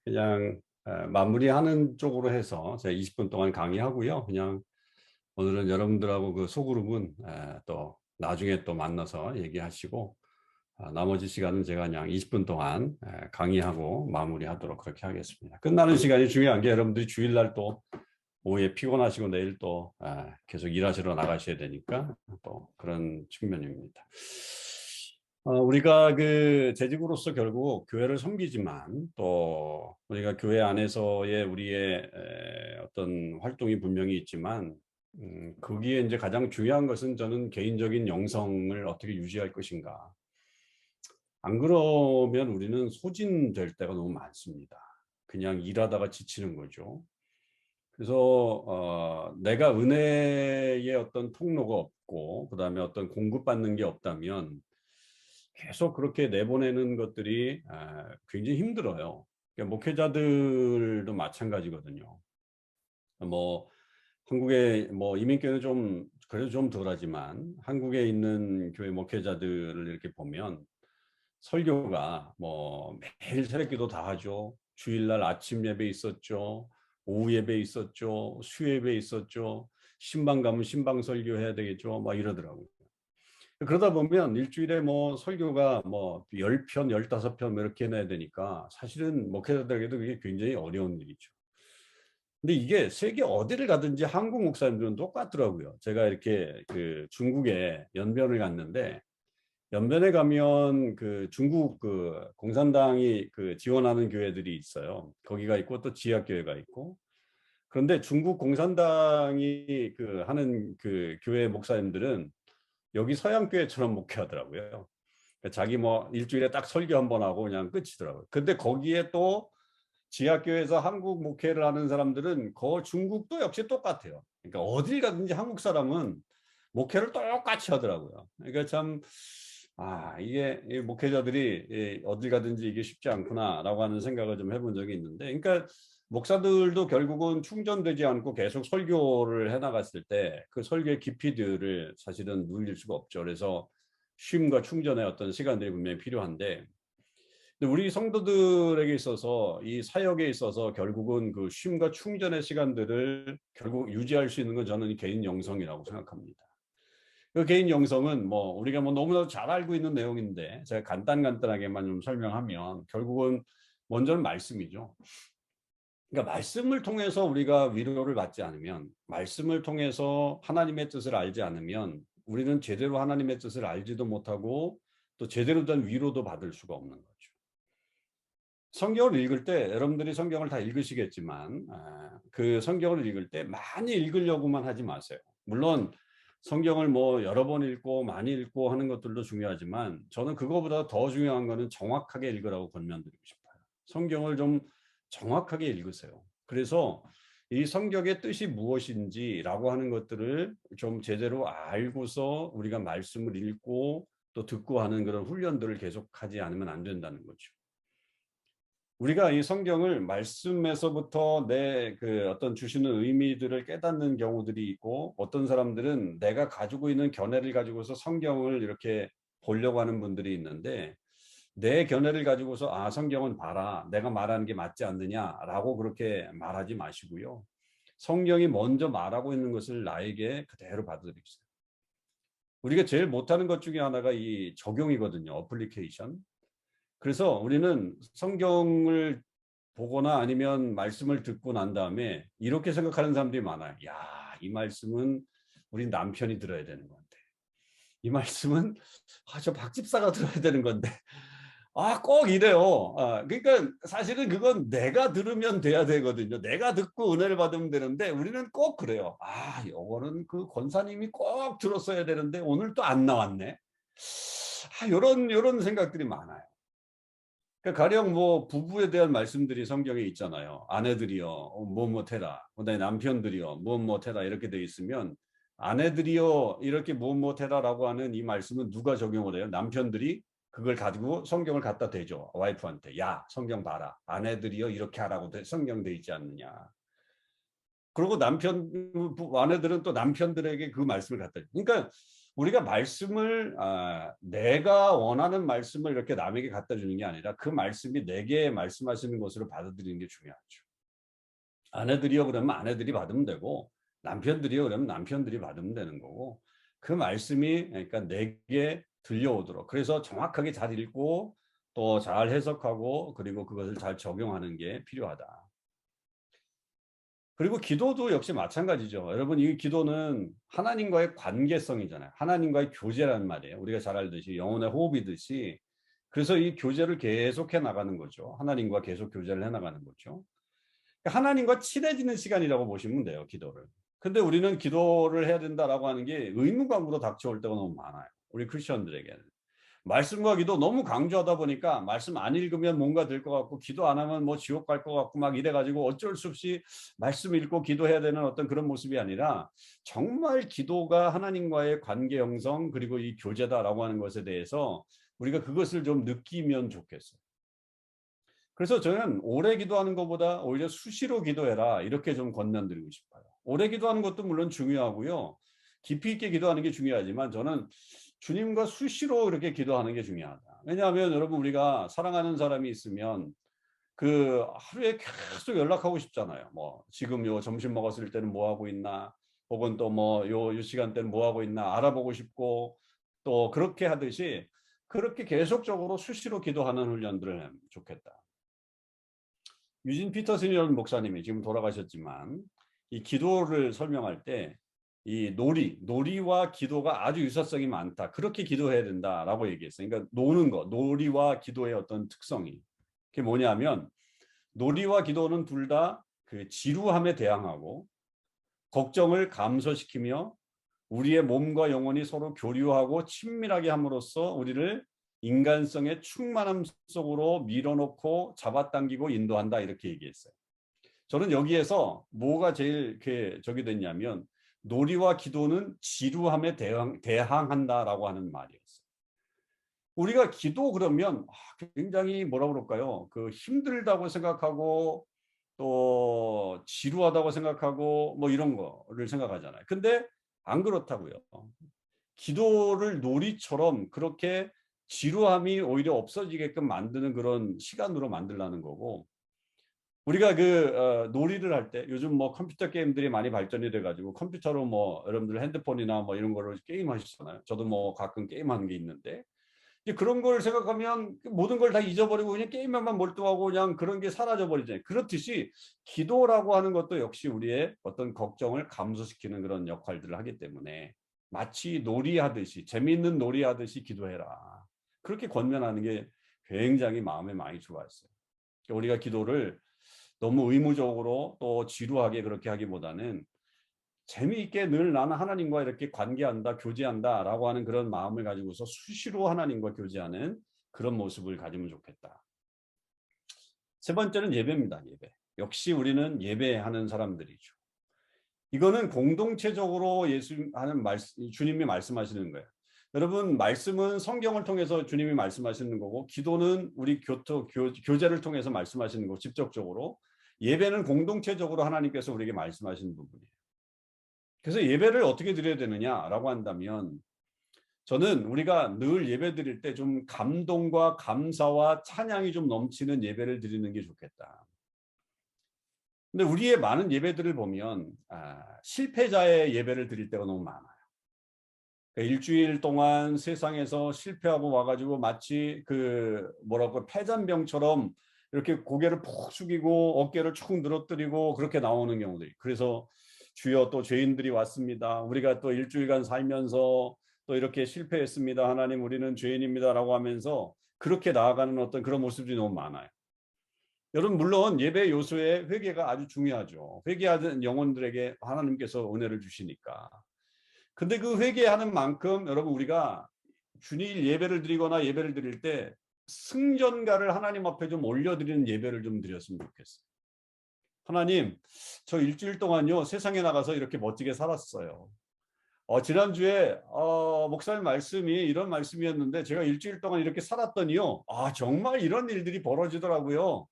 그냥 마무리하는 쪽으로 해서 제가 20분 동안 강의하고요. 그냥 오늘은 여러분들하고 그 소그룹은 또 나중에 또 만나서 얘기하시고 나머지 시간은 제가 그냥 20분 동안 강의하고 마무리하도록 그렇게 하겠습니다. 끝나는 시간이 중요한 게 여러분들이 주일날 또 오후에 피곤하시고 내일 또 계속 일하시러 나가셔야 되니까 또 그런 측면입니다. 우리가 그 재직으로서 결국 교회를 섬기지만 또 우리가 교회 안에서의 우리의 어떤 활동이 분명히 있지만 거기에 이제 가장 중요한 것은 저는 개인적인 영성을 어떻게 유지할 것인가. 안 그러면 우리는 소진될 때가 너무 많습니다. 그냥 일하다가 지치는 거죠. 그래서 내가 은혜의 어떤 통로가 없고 그 다음에 어떤 공급받는 게 없다면 계속 그렇게 내보내는 것들이 굉장히 힘들어요. 그러니까 목회자들도 마찬가지거든요. 뭐 한국의 뭐 이민교회는 좀 그래도 좀 덜하지만 한국에 있는 교회 목회자들을 이렇게 보면 설교가 뭐 매일 새벽기도 다 하죠. 주일날 아침 예배 있었죠. 오후 예배 있었죠. 수요예배 있었죠. 신방 가면 신방 설교해야 되겠죠. 막 이러더라고요. 그러다 보면 일주일에 뭐 설교가 뭐 10편, 15편 이렇게 해야 되니까 사실은 목회자들에게도 그게 굉장히 어려운 일이죠. 근데 이게 세계 어디를 가든지 한국 목사님들은 똑같더라고요. 제가 이렇게 그 중국에 연변을 갔는데 연변에 가면 그 중국 그 공산당이 그 지원하는 교회들이 있어요. 거기가 있고 또 지하교회가 있고. 그런데 중국 공산당이 그 하는 그 교회 목사님들은 여기 서양교회처럼 목회하더라고요. 자기 뭐 일주일에 딱 설교 한 번 하고 그냥 끝이더라고요. 근데 거기에 또 지하교회에서 한국 목회를 하는 사람들은 중국도 역시 똑같아요. 그러니까 어딜 가든지 한국 사람은 목회를 똑같이 하더라고요. 그러니까 참 이게 목회자들이 어딜 가든지 이게 쉽지 않구나라고 하는 생각을 좀 해본 적이 있는데, 그러니까 목사들도 결국은 충전되지 않고 계속 설교를 해나갔을 때 그 설교의 깊이들을 사실은 누릴 수가 없죠. 그래서 쉼과 충전의 어떤 시간들이 분명히 필요한데, 우리 성도들에게 있어서 이 사역에 있어서 결국은 그 쉼과 충전의 시간들을 결국 유지할 수 있는 건 저는 이 개인 영성이라고 생각합니다. 그 개인 영성은 뭐 우리가 뭐 너무나도 잘 알고 있는 내용인데 제가 간단하게만 좀 설명하면 결국은 먼저는 말씀이죠. 그러니까 말씀을 통해서 우리가 위로를 받지 않으면, 말씀을 통해서 하나님의 뜻을 알지 않으면 우리는 제대로 하나님의 뜻을 알지도 못하고 또 제대로 된 위로도 받을 수가 없는 거죠. 성경을 읽을 때 여러분들이 성경을 다 읽으시겠지만 그 성경을 읽을 때 많이 읽으려고만 하지 마세요. 물론 성경을 뭐 여러 번 읽고 많이 읽고 하는 것들도 중요하지만 저는 그거보다 더 중요한 거는 정확하게 읽으라고 권면드리고 싶어요. 성경을 좀 정확하게 읽으세요. 그래서 이 성경의 뜻이 무엇인지라고 하는 것들을 좀 제대로 알고서 우리가 말씀을 읽고 또 듣고 하는 그런 훈련들을 계속하지 않으면 안 된다는 거죠. 우리가 이 성경을 말씀에서부터 내 그 어떤 주시는 의미들을 깨닫는 경우들이 있고, 어떤 사람들은 내가 가지고 있는 견해를 가지고서 성경을 이렇게 보려고 하는 분들이 있는데, 내 견해를 가지고서 아 성경은 봐라, 내가 말하는 게 맞지 않느냐라고 그렇게 말하지 마시고요. 성경이 먼저 말하고 있는 것을 나에게 그대로 받아들이세요. 우리가 제일 못하는 것 중에 하나가 이 적용이거든요. 어플리케이션. 그래서 우리는 성경을 보거나 아니면 말씀을 듣고 난 다음에 이렇게 생각하는 사람들이 많아요. 야, 이 말씀은 우리 남편이 들어야 되는 건데, 이 말씀은 저 박집사가 들어야 되는 건데, 꼭 이래요. 그러니까 사실은 그건 내가 들으면 돼야 되거든요. 내가 듣고 은혜를 받으면 되는데, 우리는 꼭 그래요. 요거는 그 권사님이 꼭 들었어야 되는데 오늘 또 안 나왔네. 요런 생각들이 많아요. 그러니까 가령 뭐 부부에 대한 말씀들이 성경에 있잖아요. 아내들이여 무엇 해라. 그다음에 남편들이여 무엇 해라. 이렇게 돼 있으면 아내들이여 이렇게 무엇 해라라고 하는 이 말씀은 누가 적용을 해요? 남편들이 그걸 가지고 성경을 갖다 대죠. 와이프한테. 야, 성경 봐라. 아내들이여 이렇게 하라고 성경 돼 있지 않느냐. 그리고 아내들은 또 남편들에게 그 말씀을 갖다 줘. 그러니까 우리가 말씀을 내가 원하는 말씀을 이렇게 남에게 갖다 주는 게 아니라 그 말씀이 내게 말씀하시는 것으로 받아들이는 게 중요하죠. 아내들이요 그러면 아내들이 받으면 되고, 남편들이요 그러면 남편들이 받으면 되는 거고, 그 말씀이 그러니까 내게 들려오도록, 그래서 정확하게 잘 읽고 또 잘 해석하고 그리고 그것을 잘 적용하는 게 필요하다. 그리고 기도도 역시 마찬가지죠. 여러분, 이 기도는 하나님과의 관계성이잖아요. 하나님과의 교제라는 말이에요. 우리가 잘 알듯이 영혼의 호흡이듯이. 그래서 이 교제를 계속해 나가는 거죠. 하나님과 계속 교제를 해 나가는 거죠. 하나님과 친해지는 시간이라고 보시면 돼요, 기도를. 근데 우리는 기도를 해야 된다라고 하는 게 의무감으로 닥쳐올 때가 너무 많아요. 우리 크리스천들에게는. 말씀과 기도 너무 강조하다 보니까 말씀 안 읽으면 뭔가 될 것 같고, 기도 안 하면 뭐 지옥 갈 것 같고 막 이래가지고 어쩔 수 없이 말씀 읽고 기도해야 되는 어떤 그런 모습이 아니라, 정말 기도가 하나님과의 관계 형성 그리고 이 교제다라고 하는 것에 대해서 우리가 그것을 좀 느끼면 좋겠어요. 그래서 저는 오래 기도하는 것보다 오히려 수시로 기도해라, 이렇게 좀 권면드리고 싶어요. 오래 기도하는 것도 물론 중요하고요. 깊이 있게 기도하는 게 중요하지만 저는 주님과 수시로 그렇게 기도하는 게 중요하다. 왜냐하면 여러분, 우리가 사랑하는 사람이 있으면 그 하루에 계속 연락하고 싶잖아요. 뭐 지금 요 점심 먹었을 때는 뭐 하고 있나, 혹은 또 뭐 요 시간대는 뭐 하고 있나 알아보고 싶고, 또 그렇게 하듯이 그렇게 계속적으로 수시로 기도하는 훈련들을 하면 좋겠다. 유진 피터슨이라는 목사님이 지금 돌아가셨지만 이 기도를 설명할 때 이 놀이와 기도가 아주 유사성이 많다. 그렇게 기도해야 된다라고 얘기했어요. 그러니까 노는 거, 놀이와 기도의 어떤 특성이. 그게 뭐냐면, 놀이와 기도는 둘 다 그 지루함에 대항하고 걱정을 감소시키며 우리의 몸과 영혼이 서로 교류하고 친밀하게 함으로써 우리를 인간성의 충만함 속으로 밀어넣고 잡아당기고 인도한다, 이렇게 얘기했어요. 저는 여기에서 뭐가 제일 저기 됐냐면, 놀이와 기도는 지루함에 대항한다라고 하는 말이었어요. 우리가 기도 그러면 굉장히 뭐라 그럴까요? 그 힘들다고 생각하고 또 지루하다고 생각하고 뭐 이런 거를 생각하잖아요. 근데 안 그렇다고요. 기도를 놀이처럼 그렇게 지루함이 오히려 없어지게끔 만드는 그런 시간으로 만들라는 거고, 우리가 놀이를 할 때 요즘 뭐 컴퓨터 게임들이 많이 발전이 돼가지고 컴퓨터로 뭐 여러분들 핸드폰이나 뭐 이런 거로 게임 하시잖아요. 저도 뭐 가끔 게임하는 게 있는데, 그런 걸 생각하면 모든 걸 다 잊어버리고 그냥 게임에만 몰두하고 그냥 그런 게 사라져 버리잖아요. 그렇듯이 기도라고 하는 것도 역시 우리의 어떤 걱정을 감소시키는 그런 역할들을 하기 때문에 마치 놀이하듯이, 재미있는 놀이하듯이 기도해라, 그렇게 권면하는 게 굉장히 마음에 많이 좋았어요. 우리가 기도를 너무 의무적으로 또 지루하게 그렇게 하기보다는 재미있게 늘 나는 하나님과 이렇게 관계한다, 교제한다 라고 하는 그런 마음을 가지고서 수시로 하나님과 교제하는 그런 모습을 가지면 좋겠다. 세 번째는 예배입니다. 예배. 역시 우리는 예배하는 사람들이죠. 이거는 공동체적으로 주님이 말씀하시는 거예요. 여러분, 말씀은 성경을 통해서 주님이 말씀하시는 거고, 기도는 우리 교제를 통해서 말씀하시는 거고, 직접적으로. 예배는 공동체적으로 하나님께서 우리에게 말씀하시는 부분이에요. 그래서 예배를 어떻게 드려야 되느냐라고 한다면, 저는 우리가 늘 예배 드릴 때 좀 감동과 감사와 찬양이 좀 넘치는 예배를 드리는 게 좋겠다. 근데 우리의 많은 예배들을 보면 실패자의 예배를 드릴 때가 너무 많아요. 그러니까 일주일 동안 세상에서 실패하고 와가지고 마치 패잔병처럼 이렇게 고개를 푹 숙이고 어깨를 축 늘어뜨리고 그렇게 나오는 경우들이. 그래서 주여, 또 죄인들이 왔습니다. 우리가 또 일주일간 살면서 또 이렇게 실패했습니다. 하나님, 우리는 죄인입니다라고 하면서 그렇게 나아가는 어떤 그런 모습들이 너무 많아요. 여러분, 물론 예배 요소의 회개가 아주 중요하죠. 회개하는 영혼들에게 하나님께서 은혜를 주시니까. 근데 그 회개하는 만큼 여러분, 우리가 주일 예배를 드리거나 예배를 드릴 때 승전가를 하나님 앞에 좀 올려드리는 예배를 좀 드렸으면 좋겠어요. 하나님, 저 일주일 동안요 세상에 나가서 이렇게 멋지게 살았어요. 지난주에 목사님 말씀이 이런 말씀이었는데 제가 일주일 동안 이렇게 살았더니요, 정말 이런 일들이 벌어지더라고요.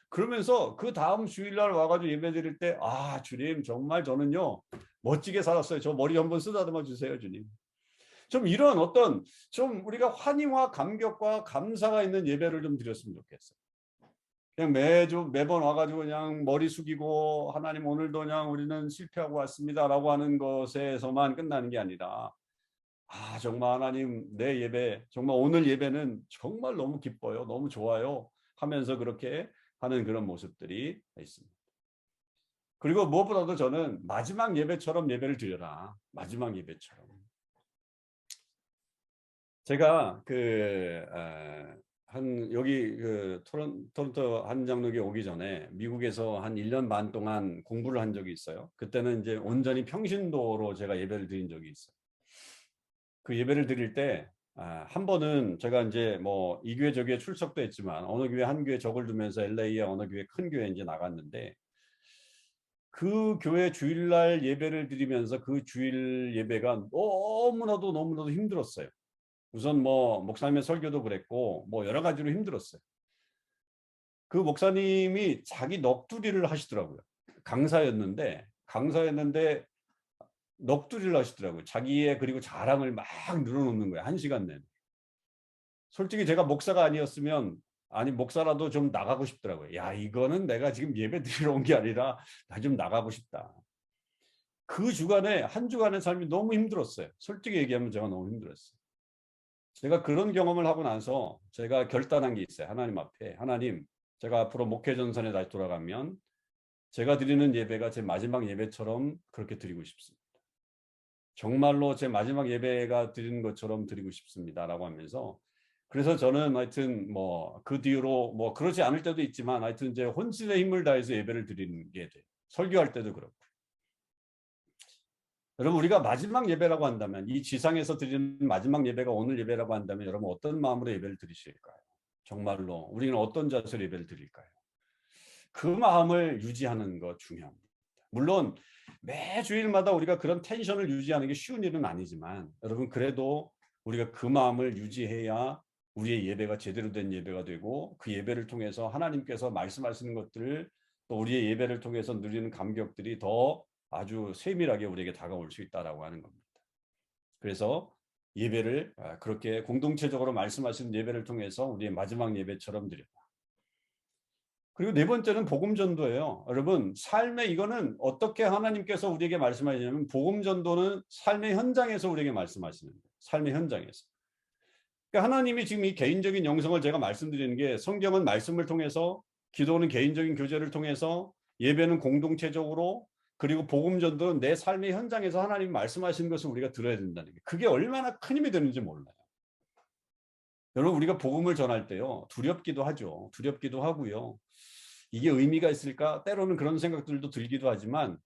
그러면서 그 다음 주일날 와가지고 예배 드릴 때, 주님, 정말 저는요 멋지게 살았어요. 저 머리 한번 쓰다듬어 주세요, 주님. 좀 이런 어떤 좀 우리가 환희와 감격과 감사가 있는 예배를 좀 드렸으면 좋겠어요. 그냥 매번 와가지고 그냥 머리 숙이고 하나님, 오늘도 그냥 우리는 실패하고 왔습니다라고 하는 것에서만 끝나는 게 아니라, 정말 하나님, 내 예배, 정말 오늘 예배는 정말 너무 기뻐요, 너무 좋아요 하면서 그렇게 하는 그런 모습들이 있습니다. 그리고 무엇보다도 저는 마지막 예배처럼 예배를 드려라. 마지막 예배처럼. 제가 여기 토론토 한장로교회 오기 전에 미국에서 한 1년 반 동안 공부를 한 적이 있어요. 그때는 이제 온전히 평신도로 제가 예배를 드린 적이 있어요. 그 예배를 드릴 때 한 번은 제가 이제 뭐 이 교회 저 교회 출석도 했지만 어느 교회 한 교회 적을 두면서 LA에 어느 교회 큰 교회 이제 나갔는데, 그 교회 주일날 예배를 드리면서 그 주일 예배가 너무나도 힘들었어요. 우선 뭐 목사님의 설교도 그랬고 뭐 여러 가지로 힘들었어요. 그 목사님이 자기 넋두리를 하시더라고요. 강사였는데 넋두리를 하시더라고요. 자기의 그리고 자랑을 막 늘어놓는 거예요. 1시간 내내. 솔직히 제가 목사가 아니었으면, 목사라도 좀 나가고 싶더라고요. 야, 이거는 내가 지금 예배 드리러 온 게 아니라 나 좀 나가고 싶다. 그 주간에 한 주간의 삶이 너무 힘들었어요. 솔직히 얘기하면 제가 너무 힘들었어요. 제가 그런 경험을 하고 나서 제가 결단한 게 있어요. 하나님 앞에, 하나님, 제가 앞으로 목회 전선에 다시 돌아가면 제가 드리는 예배가 제 마지막 예배처럼 그렇게 드리고 싶습니다. 정말로 제 마지막 예배가 드리는 것처럼 드리고 싶습니다라고 하면서, 그래서 저는 하여튼 뭐 그 뒤로 뭐 그러지 않을 때도 있지만 하여튼 이제 혼신의 힘을 다해서 예배를 드리는 게 돼요. 설교할 때도 그렇고. 여러분, 우리가 마지막 예배라고 한다면, 이 지상에서 드리는 마지막 예배가 오늘 예배라고 한다면 여러분 어떤 마음으로 예배를 드리실까요? 정말로 우리는 어떤 자세로 예배를 드릴까요? 그 마음을 유지하는 거 중요합니다. 물론 매 주일마다 우리가 그런 텐션을 유지하는 게 쉬운 일은 아니지만, 여러분 그래도 우리가 그 마음을 유지해야 우리의 예배가 제대로 된 예배가 되고, 그 예배를 통해서 하나님께서 말씀하시는 것들을, 또 우리의 예배를 통해서 누리는 감격들이 더 아주 세밀하게 우리에게 다가올 수 있다라고 하는 겁니다. 그래서 예배를 그렇게 공동체적으로 말씀하시는 예배를 통해서 우리의 마지막 예배처럼 드려라. 그리고 네 번째는 복음 전도예요. 여러분, 삶의 이거는 어떻게 하나님께서 우리에게 말씀하시냐면, 복음 전도는 삶의 현장에서 우리에게 말씀하시는 거예요. 삶의 현장에서. 그러니까 하나님이 지금 이 개인적인 영성을 제가 말씀드리는 게, 성경은 말씀을 통해서, 기도는 개인적인 교제를 통해서, 예배는 공동체적으로, 그리고 복음 전도는 내 삶의 현장에서 하나님이 말씀하시는 것을 우리가 들어야 된다는 게, 그게 얼마나 큰 힘이 되는지 몰라요. 여러분, 우리가 복음을 전할 때요, 두렵기도 하죠. 두렵기도 하고요. 이게 의미가 있을까? 때로는 그런 생각들도 들기도 하지만,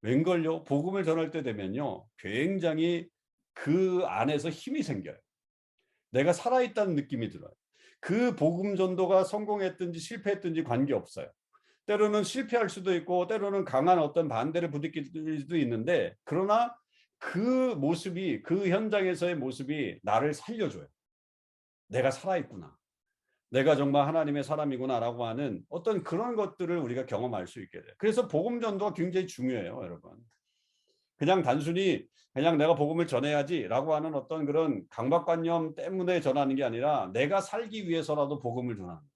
웬걸요, 복음을 전할 때 되면요, 굉장히 그 안에서 힘이 생겨요. 내가 살아있다는 느낌이 들어요. 그 복음 전도가 성공했든지 실패했든지 관계없어요. 때로는 실패할 수도 있고, 때로는 강한 어떤 반대를 부딪힐 수도 있는데, 그러나 그 모습이, 그 현장에서의 모습이 나를 살려줘요. 내가 살아있구나. 내가 정말 하나님의 사람이구나라고 하는 어떤 그런 것들을 우리가 경험할 수 있게 돼요. 그래서 복음 전도가 굉장히 중요해요, 여러분. 그냥 단순히 그냥 내가 복음을 전해야지라고 하는 어떤 그런 강박관념 때문에 전하는 게 아니라 내가 살기 위해서라도 복음을 전하는 거죠.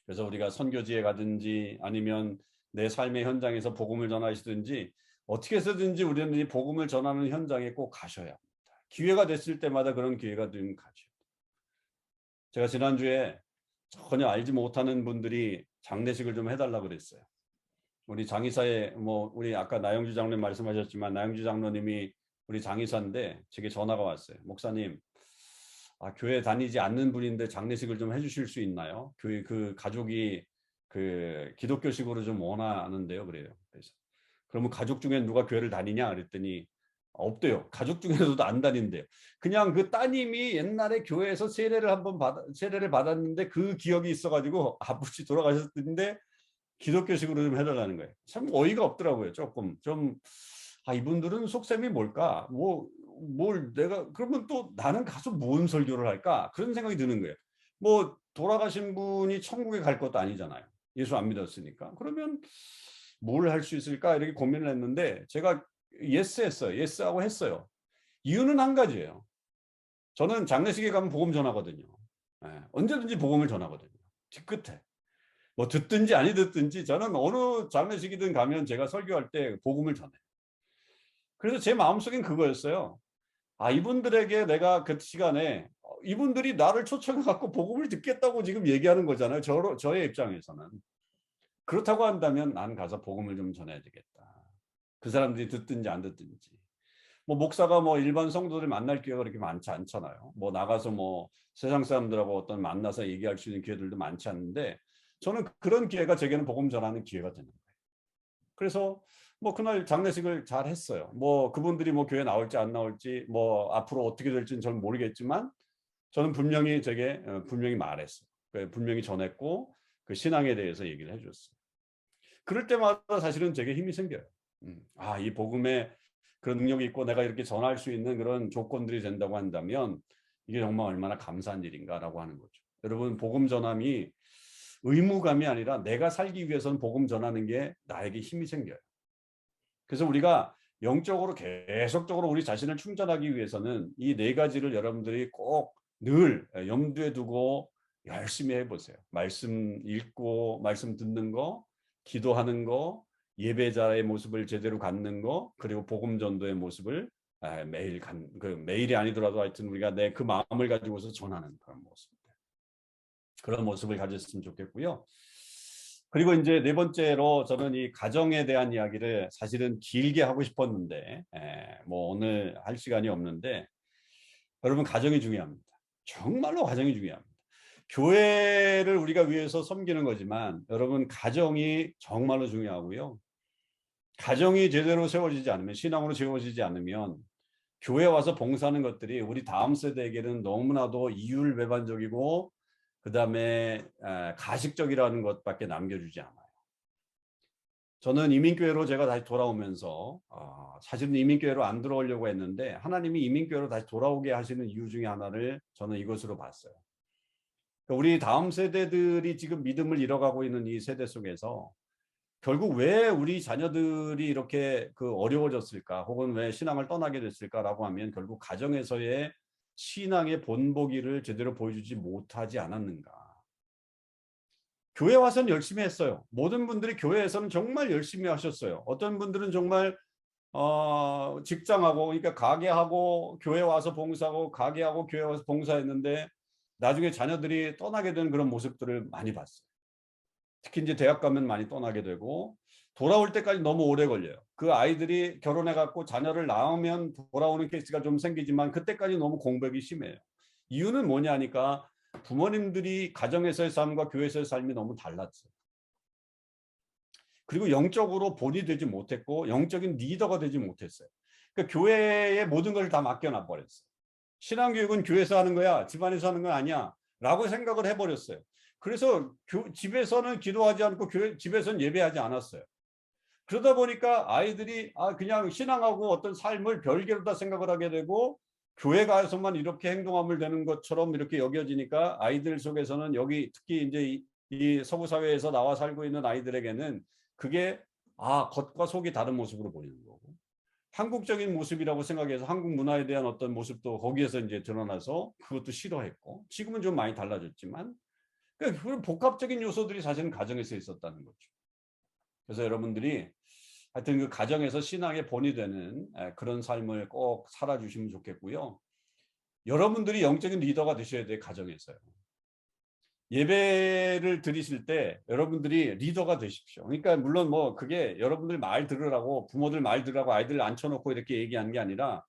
그래서 우리가 선교지에 가든지 아니면 내 삶의 현장에서 복음을 전하시든지 어떻게 해서든지 우리는 이 복음을 전하는 현장에 꼭 가셔야 합니다. 기회가 됐을 때마다 그런 기회가 되면 가죠. 제가 지난주에 전혀 알지 못하는 분들이 장례식을 좀 해달라고 그랬어요. 우리 장의사에 우리 아까 나영주 장로님 말씀하셨지만 나영주 장로님이 우리 장의사인데 제게 전화가 왔어요. 목사님, 교회 다니지 않는 분인데 장례식을 좀 해주실 수 있나요? 교회 그 가족이 그 기독교식으로 좀 원하는데요. 그래요. 그래서 그러면 가족 중에 누가 교회를 다니냐 그랬더니 없대요. 가족 중에서도 안 다닌대요. 그냥 그 따님이 옛날에 교회에서 세례를 받았는데 그 기억이 있어가지고 아버지 돌아가셨는데 기독교식으로 좀 해달라는 거예요. 참 어이가 없더라고요. 조금 좀 이분들은 속셈이 뭘까? 그러면 또 나는 가서 뭔 설교를 할까? 그런 생각이 드는 거예요. 돌아가신 분이 천국에 갈 것도 아니잖아요. 예수 안 믿었으니까. 그러면 뭘 할 수 있을까? 이렇게 고민을 했는데 제가 예스하고 했어요. 이유는 한 가지예요. 저는 장례식에 가면 복음 전하거든요. 언제든지 복음을 전하거든요. 뒤끝에. 듣든지 아니 듣든지 저는 어느 장례식이든 가면 제가 설교할 때 복음을 전해요. 그래서 제 마음속엔 그거였어요. 이분들에게 내가 그 시간에 이분들이 나를 초청해갖고 복음을 듣겠다고 지금 얘기하는 거잖아요. 저의 입장에서는. 그렇다고 한다면 난 가서 복음을 좀 전해야 되겠다. 그 사람들이 듣든지 안 듣든지. 목사가 일반 성도들 만날 기회가 그렇게 많지 않잖아요. 나가서 세상 사람들하고 어떤 만나서 얘기할 수 있는 기회들도 많지 않은데 저는 그런 기회가 제게는 복음 전하는 기회가 되는 거예요. 그래서 그날 장례식을 잘 했어요. 그분들이 교회 나올지 안 나올지 앞으로 어떻게 될지는 저는 모르겠지만 저는 분명히 분명히 말했어요. 분명히 전했고 그 신앙에 대해서 얘기를 해줬어요. 그럴 때마다 사실은 제게 힘이 생겨요. 이 복음에 그런 능력이 있고 내가 이렇게 전할 수 있는 그런 조건들이 된다고 한다면 이게 정말 얼마나 감사한 일인가라고 하는 거죠. 여러분, 복음 전함이 의무감이 아니라 내가 살기 위해서는 복음 전하는 게 나에게 힘이 생겨요. 그래서 우리가 영적으로 계속적으로 우리 자신을 충전하기 위해서는 이 네 가지를 여러분들이 꼭 늘 염두에 두고 열심히 해보세요. 말씀 읽고 말씀 듣는 거, 기도하는 거, 예배자의 모습을 제대로 갖는 거, 그리고 복음 전도의 모습을 매일이 아니더라도 하여튼 우리가 그 마음을 가지고서 전하는 그런 모습. 그런 모습을 가졌으면 좋겠고요. 그리고 이제 네 번째로 저는 이 가정에 대한 이야기를 사실은 길게 하고 싶었는데 오늘 할 시간이 없는데 여러분, 가정이 중요합니다. 정말로 가정이 중요합니다. 교회를 우리가 위해서 섬기는 거지만 여러분, 가정이 정말로 중요하고요. 가정이 제대로 세워지지 않으면, 신앙으로 세워지지 않으면 교회 와서 봉사하는 것들이 우리 다음 세대에게는 너무나도 이율배반적이고 그 다음에 가식적이라는 것밖에 남겨주지 않아요. 저는 이민교회로 제가 다시 돌아오면서 사실은 이민교회로 안 들어오려고 했는데 하나님이 이민교회로 다시 돌아오게 하시는 이유 중에 하나를 저는 이것으로 봤어요. 우리 다음 세대들이 지금 믿음을 잃어가고 있는 이 세대 속에서 결국 왜 우리 자녀들이 이렇게 어려워졌을까, 혹은 왜 신앙을 떠나게 됐을까라고 하면 결국 가정에서의 신앙의 본보기를 제대로 보여주지 못하지 않았는가. 교회 와서는 열심히 했어요. 모든 분들이 교회에서는 정말 열심히 하셨어요. 어떤 분들은 정말 직장하고, 그러니까 가게하고 교회 와서 봉사하고, 가게하고 교회 와서 봉사했는데 나중에 자녀들이 떠나게 되는 그런 모습들을 많이 봤어요. 특히 이제 대학 가면 많이 떠나게 되고 돌아올 때까지 너무 오래 걸려요. 그 아이들이 결혼해 갖고 자녀를 낳으면 돌아오는 케이스가 좀 생기지만 그때까지 너무 공백이 심해요. 이유는 뭐냐니까 부모님들이 가정에서의 삶과 교회에서의 삶이 너무 달랐어요. 그리고 영적으로 본이 되지 못했고 영적인 리더가 되지 못했어요. 그러니까 교회에 모든 걸 다 맡겨놔 버렸어요. 신앙교육은 교회에서 하는 거야, 집안에서 하는 건 아니야 라고 생각을 해버렸어요. 그래서 집에서는 기도하지 않고 집에서는 예배하지 않았어요. 그러다 보니까 아이들이 그냥 신앙하고 어떤 삶을 별개로 다 생각을 하게 되고 교회 가서만 이렇게 행동하면 되는 것처럼 이렇게 여겨지니까 아이들 속에서는 여기 특히 이제 이 서구 사회에서 나와 살고 있는 아이들에게는 그게 겉과 속이 다른 모습으로 보이는 거고 한국적인 모습이라고 생각해서 한국 문화에 대한 어떤 모습도 거기에서 이제 드러나서 그것도 싫어했고 지금은 좀 많이 달라졌지만 그런 복합적인 요소들이 사실은 가정에서 있었다는 거죠. 그래서 여러분들이 하여튼 그 가정에서 신앙의 본이 되는 그런 삶을 꼭 살아주시면 좋겠고요. 여러분들이 영적인 리더가 되셔야 돼요. 가정에서요. 예배를 드리실 때 여러분들이 리더가 되십시오. 그러니까 물론 뭐 그게 여러분들 말 들으라고 부모들 말 들으라고 아이들 앉혀놓고 이렇게 얘기하는 게 아니라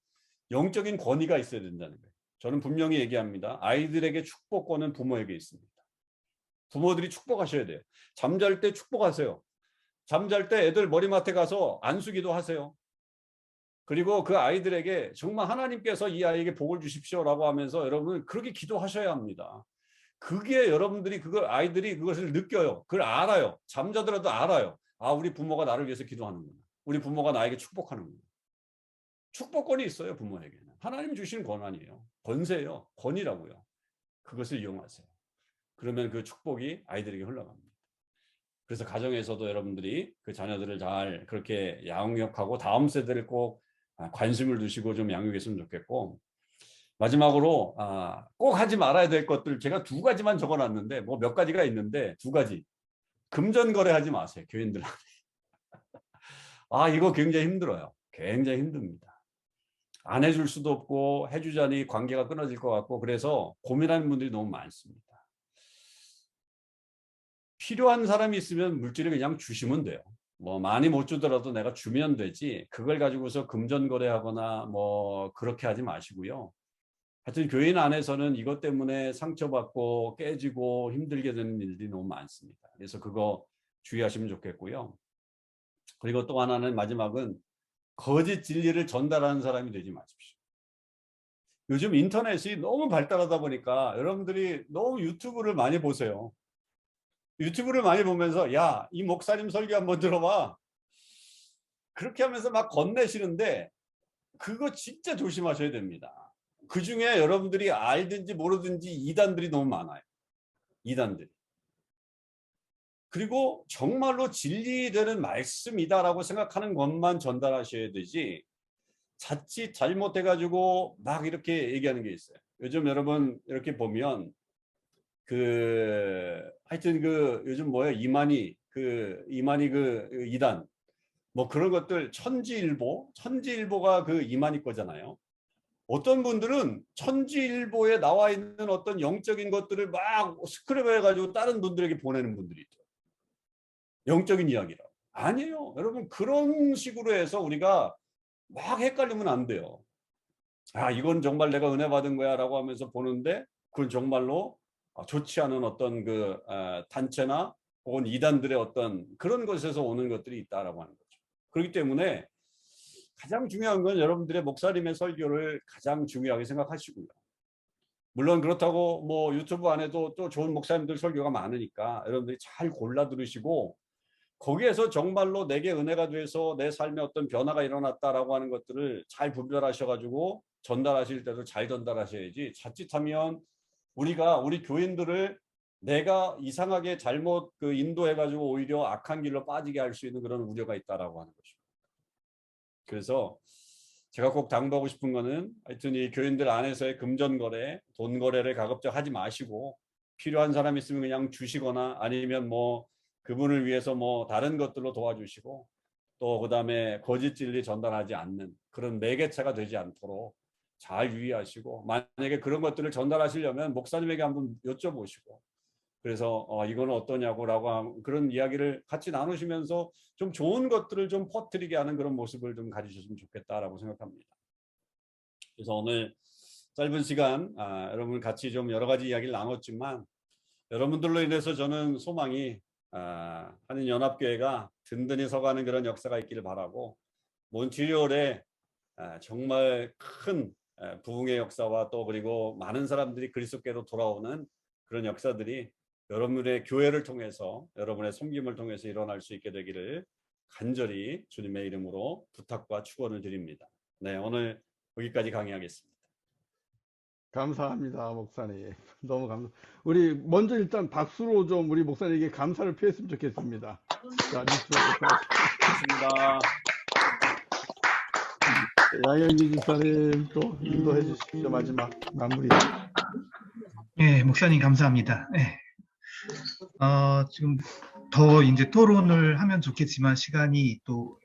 영적인 권위가 있어야 된다는 거예요. 저는 분명히 얘기합니다. 아이들에게 축복권은 부모에게 있습니다. 부모들이 축복하셔야 돼요. 잠잘 때 축복하세요. 잠잘 때 애들 머리맡에 가서 안수기도 하세요. 그리고 그 아이들에게 정말 하나님께서 이 아이에게 복을 주십시오라고 하면서 여러분 그렇게 기도하셔야 합니다. 그게 여러분들이 아이들이 그것을 느껴요. 그걸 알아요. 잠자더라도 알아요. 우리 부모가 나를 위해서 기도하는구나. 우리 부모가 나에게 축복하는구나. 축복권이 있어요. 부모에게는. 하나님 주신 권한이에요. 권세예요. 권위라고요. 그것을 이용하세요. 그러면 그 축복이 아이들에게 흘러갑니다. 그래서 가정에서도 여러분들이 그 자녀들을 잘 그렇게 양육하고 다음 세대를 꼭 관심을 두시고 좀 양육했으면 좋겠고 마지막으로 꼭 하지 말아야 될 것들 제가 2가지만 적어놨는데 뭐 몇 가지가 있는데 2가지. 금전거래하지 마세요. 교인들. 이거 굉장히 힘들어요. 굉장히 힘듭니다. 안 해줄 수도 없고 해주자니 관계가 끊어질 것 같고 그래서 고민하는 분들이 너무 많습니다. 필요한 사람이 있으면 물질을 그냥 주시면 돼요. 뭐 많이 못 주더라도 내가 주면 되지 그걸 가지고서 금전거래하거나 뭐 그렇게 하지 마시고요. 하여튼 교인 안에서는 이것 때문에 상처받고 깨지고 힘들게 되는 일들이 너무 많습니다. 그래서 그거 주의하시면 좋겠고요. 그리고 또 하나는 마지막은 거짓 진리를 전달하는 사람이 되지 마십시오. 요즘 인터넷이 너무 발달하다 보니까 여러분들이 너무 유튜브를 많이 보세요. 유튜브를 많이 보면서 야, 이 목사님 설교 한번 들어봐. 그렇게 하면서 막 건네시는데 그거 진짜 조심하셔야 됩니다. 그중에 여러분들이 알든지 모르든지 이단들이 너무 많아요. 이단들이. 그리고 정말로 진리되는 말씀이다라고 생각하는 것만 전달하셔야 되지 자칫 잘못해가지고 막 이렇게 얘기하는 게 있어요. 요즘 여러분 이렇게 보면 하여튼 요즘 뭐예요? 이만희 이단 뭐 그런 것들 천지일보가 이만희 거잖아요. 어떤 분들은 천지일보에 나와 있는 어떤 영적인 것들을 막 스크랩 해가지고 다른 분들에게 보내는 분들이 있죠. 영적인 이야기라고. 아니에요. 여러분 그런 식으로 해서 우리가 막 헷갈리면 안 돼요. 이건 정말 내가 은혜 받은 거야 라고 하면서 보는데 그건 정말로 좋지 않은 어떤 단체나 혹은 이단들의 어떤 그런 것에서 오는 것들이 있다라고 하는 거죠. 그렇기 때문에 가장 중요한 건 여러분들의 목사님의 설교를 가장 중요하게 생각하시고요. 물론 그렇다고 뭐 유튜브 안에도 또 좋은 목사님들 설교가 많으니까 여러분들이 잘 골라 들으시고 거기에서 정말로 내게 은혜가 돼서 내 삶에 어떤 변화가 일어났다라고 하는 것들을 잘 분별하셔가지고 전달하실 때도 잘 전달하셔야지 자칫하면 우리 교인들을 내가 이상하게 잘못 인도해가지고 오히려 악한 길로 빠지게 할 수 있는 그런 우려가 있다라고 하는 것입니다. 그래서 제가 꼭 당부하고 싶은 거는 하여튼 이 교인들 안에서의 금전거래, 돈거래를 가급적 하지 마시고 필요한 사람 있으면 그냥 주시거나 아니면 뭐 그분을 위해서 뭐 다른 것들로 도와주시고 또 그다음에 거짓 진리 전달하지 않는 그런 매개체가 되지 않도록 잘 유의하시고 만약에 그런 것들을 전달하시려면 목사님에게 한번 여쭤보시고 그래서 이거는 어떠냐고라고 그런 이야기를 같이 나누시면서 좀 좋은 것들을 좀 퍼뜨리게 하는 그런 모습을 좀 가지셨으면 좋겠다라고 생각합니다. 그래서 오늘 짧은 시간 여러분 같이 좀 여러 가지 이야기를 나눴지만 여러분들로 인해서 저는 소망이 한인연합교회가 든든히 서가는 그런 역사가 있기를 바라고 몬트리올에 정말 큰 부흥의 역사와 또 그리고 많은 사람들이 그리스도께로 돌아오는 그런 역사들이 여러분의 교회를 통해서 여러분의 섬김을 통해서 일어날 수 있게 되기를 간절히 주님의 이름으로 부탁과 축원을 드립니다. 네, 오늘 여기까지 강의하겠습니다. 감사합니다, 목사님. 너무 감사. 우리 먼저 일단 박수로 좀 우리 목사님에게 감사를 표했으면 좋겠습니다. 자, 고맙습니다. 양현기 집사님 또 인도해 주십시오. 마지막 마무리. 예, 목사님 감사합니다. 예. 지금 더 이제 토론을 하면 좋겠지만 시간이 또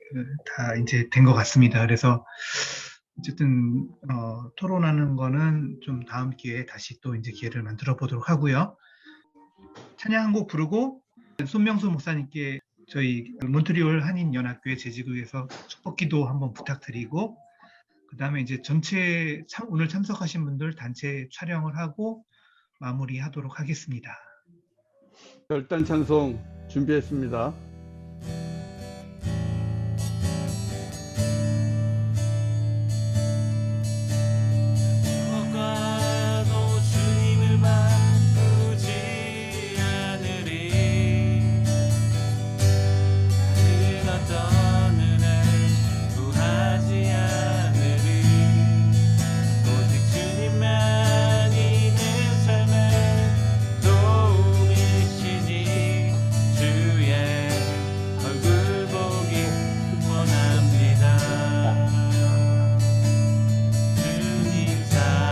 다 이제 된 것 같습니다. 그래서 어쨌든 토론하는 거는 좀 다음 기회에 다시 또 이제 기회를 만들어 보도록 하고요. 찬양 한 곡 부르고 손명수 목사님께 저희 몬트리올 한인연합교회 재직위에서 축복기도 한번 부탁드리고 그 다음에 이제 전체 오늘 참석하신 분들 단체 촬영을 하고 마무리하도록 하겠습니다. 결단 찬송 준비했습니다. 무엇과도 주님을 바꾸지 않으리. 그 어떤 은혜 구하지 않으리. 오직 주님만이 내 삶의 도움이시니 주의 얼굴 보기 원합니다. 주님 사랑해요.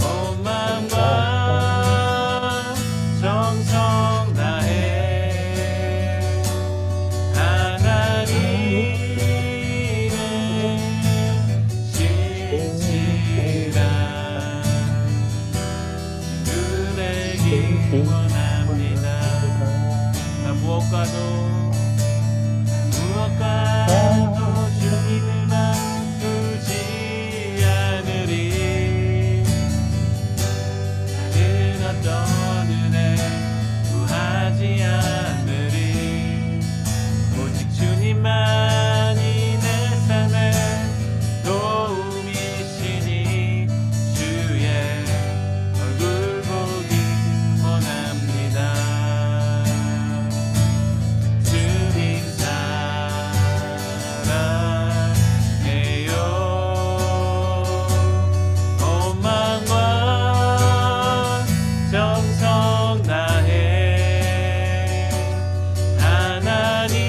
온 마음과 정성 다해 하나님의 신실한 주 되기 원합니다. 무엇과도 주님을 바꾸지 않으리. 다른 어떤 은혜 구하지 않으리. 오직 주님만이 내 삶의 도움이시니 주의 얼굴 보기 원합니다. 주님 사랑해요. 온 마음과 정성 다해 하나님의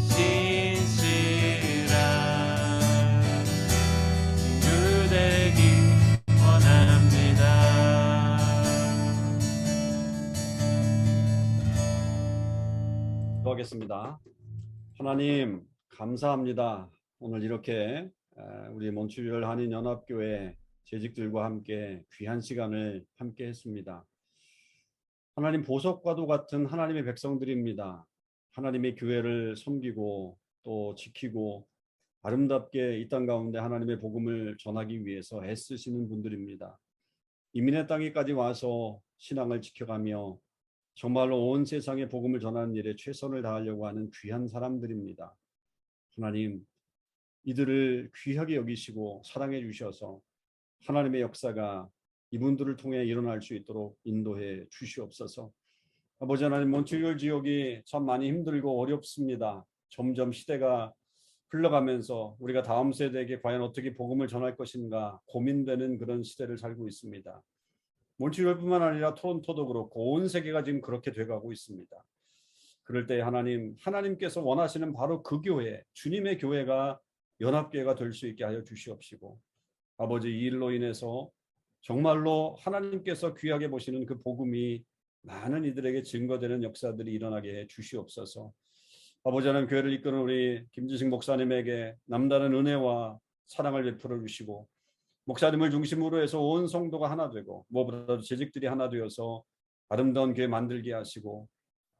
신실한 주 되기 원합니다. 기도하겠습니다. 하나님 감사합니다. 오늘 이렇게 우리 몬트리올 한인연합교회 재직들과 함께 귀한 시간을 함께 했습니다. 하나님 보석과도 같은 하나님의 백성들입니다. 하나님의 교회를 섬기고 또 지키고 아름답게 이 땅 가운데 하나님의 복음을 전하기 위해서 애쓰시는 분들입니다. 이민의 땅에까지 와서 신앙을 지켜가며 정말로 온 세상에 복음을 전하는 일에 최선을 다하려고 하는 귀한 사람들입니다. 하나님, 이들을 귀하게 여기시고 사랑해 주셔서 하나님의 역사가 이분들을 통해 일어날 수 있도록 인도해 주시옵소서. 아버지 하나님, 몬트리올 지역이 참 많이 힘들고 어렵습니다. 점점 시대가 흘러가면서 우리가 다음 세대에게 과연 어떻게 복음을 전할 것인가 고민되는 그런 시대를 살고 있습니다. 몬트리올뿐만 아니라 토론토도 그렇고 온 세계가 지금 그렇게 돼가고 있습니다. 그럴 때 하나님께서 원하시는 바로 그 교회, 주님의 교회가 연합교회가 될 수 있게 하여 주시옵시고, 아버지 이 일로 인해서 정말로 하나님께서 귀하게 보시는 그 복음이 많은 이들에게 증거되는 역사들이 일어나게 해 주시옵소서. 아버지 하나님, 교회를 이끄는 우리 김지식 목사님에게 남다른 은혜와 사랑을 베풀어 주시고, 목사님을 중심으로 해서 온 성도가 하나 되고 무엇보다도 재직들이 하나 되어서 아름다운 교회 만들게 하시고,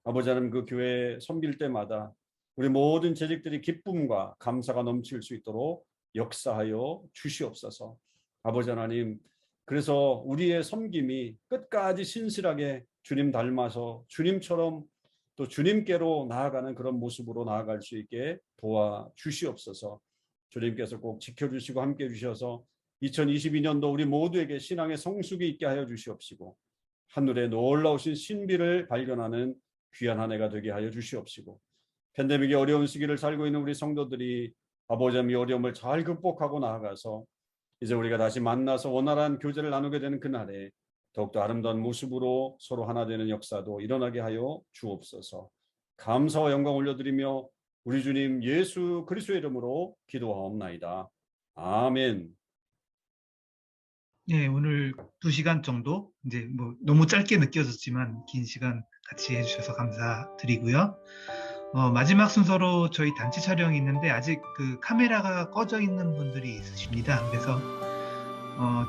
아버지 하나님 그 교회 섬길 때마다 우리 모든 재직들이 기쁨과 감사가 넘칠 수 있도록 역사하여 주시옵소서. 아버지 하나님, 그래서 우리의 섬김이 끝까지 신실하게 주님 닮아서 주님처럼 또 주님께로 나아가는 그런 모습으로 나아갈 수 있게 도와주시옵소서. 주님께서 꼭 지켜주시고 함께 해주셔서 2022년도 우리 모두에게 신앙의 성숙이 있게 하여 주시옵시고 하늘의 놀라우신 신비를 발견하는 귀한 한 해가 되게 하여 주시옵시고 팬데믹의 어려운 시기를 살고 있는 우리 성도들이 아버지 이 어려움을 잘 극복하고 나아가서 이제 우리가 다시 만나서 원활한 교제를 나누게 되는 그날에 더욱더 아름다운 모습으로 서로 하나 되는 역사도 일어나게 하여 주옵소서. 감사와 영광 올려드리며 우리 주님 예수 그리스도의 이름으로 기도하옵나이다. 아멘. 예, 오늘 2시간 정도 이제 뭐 너무 짧게 느껴졌지만 긴 시간 같이 해주셔서 감사드리고요. 마지막 순서로 저희 단체 촬영이 있는데 아직 그 카메라가 꺼져 있는 분들이 있으십니다. 그래서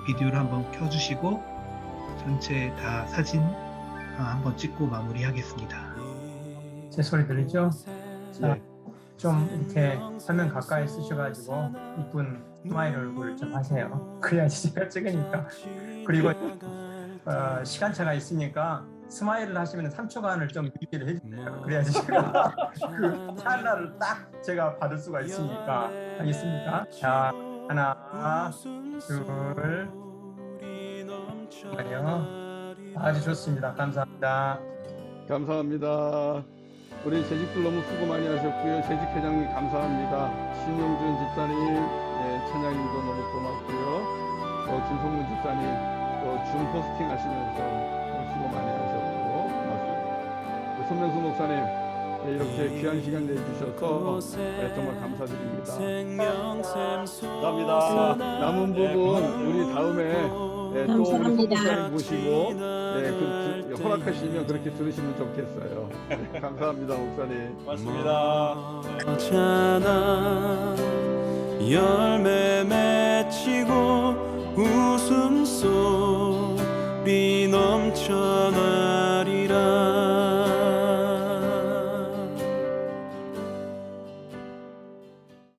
비디오를 한번 켜주시고 전체 다 사진 한번 찍고 마무리하겠습니다. 제 소리 들리죠? 자, 예. 좀 이렇게 화면 가까이 쓰셔가지고 이쁜 스마일 얼굴을 좀 하세요. 그래야지 제가 찍으니까. 그리고 시간차가 있으니까 스마일을 하시면 3초간을 좀 유지를 해주세요. 그래야지 제가 그 찰나를 딱 제가 받을 수가 있으니까. 하겠습니까? 자, 하나, 둘, 아니요. 아주 좋습니다. 감사합니다. 감사합니다. 우리 재직들 너무 수고 많이 하셨고요. 재직회장님 감사합니다. 신용준 집사님, 찬양님도 너무 고맙고요. 김성문 집사님 줌 포스팅 하시면서 수고 많이 하셨고 고맙습니다. 손명수 목사님 이렇게 귀한 시간 내주셔서 정말 감사드립니다. 감사합니다. 남은 부분 우리 다음에 또 우리 손 목사님 모시고 허락하시면 그렇게 들으시면 좋겠어요. 감사합니다, 목사님. 고맙습니다. 열매 맺히고 웃음소리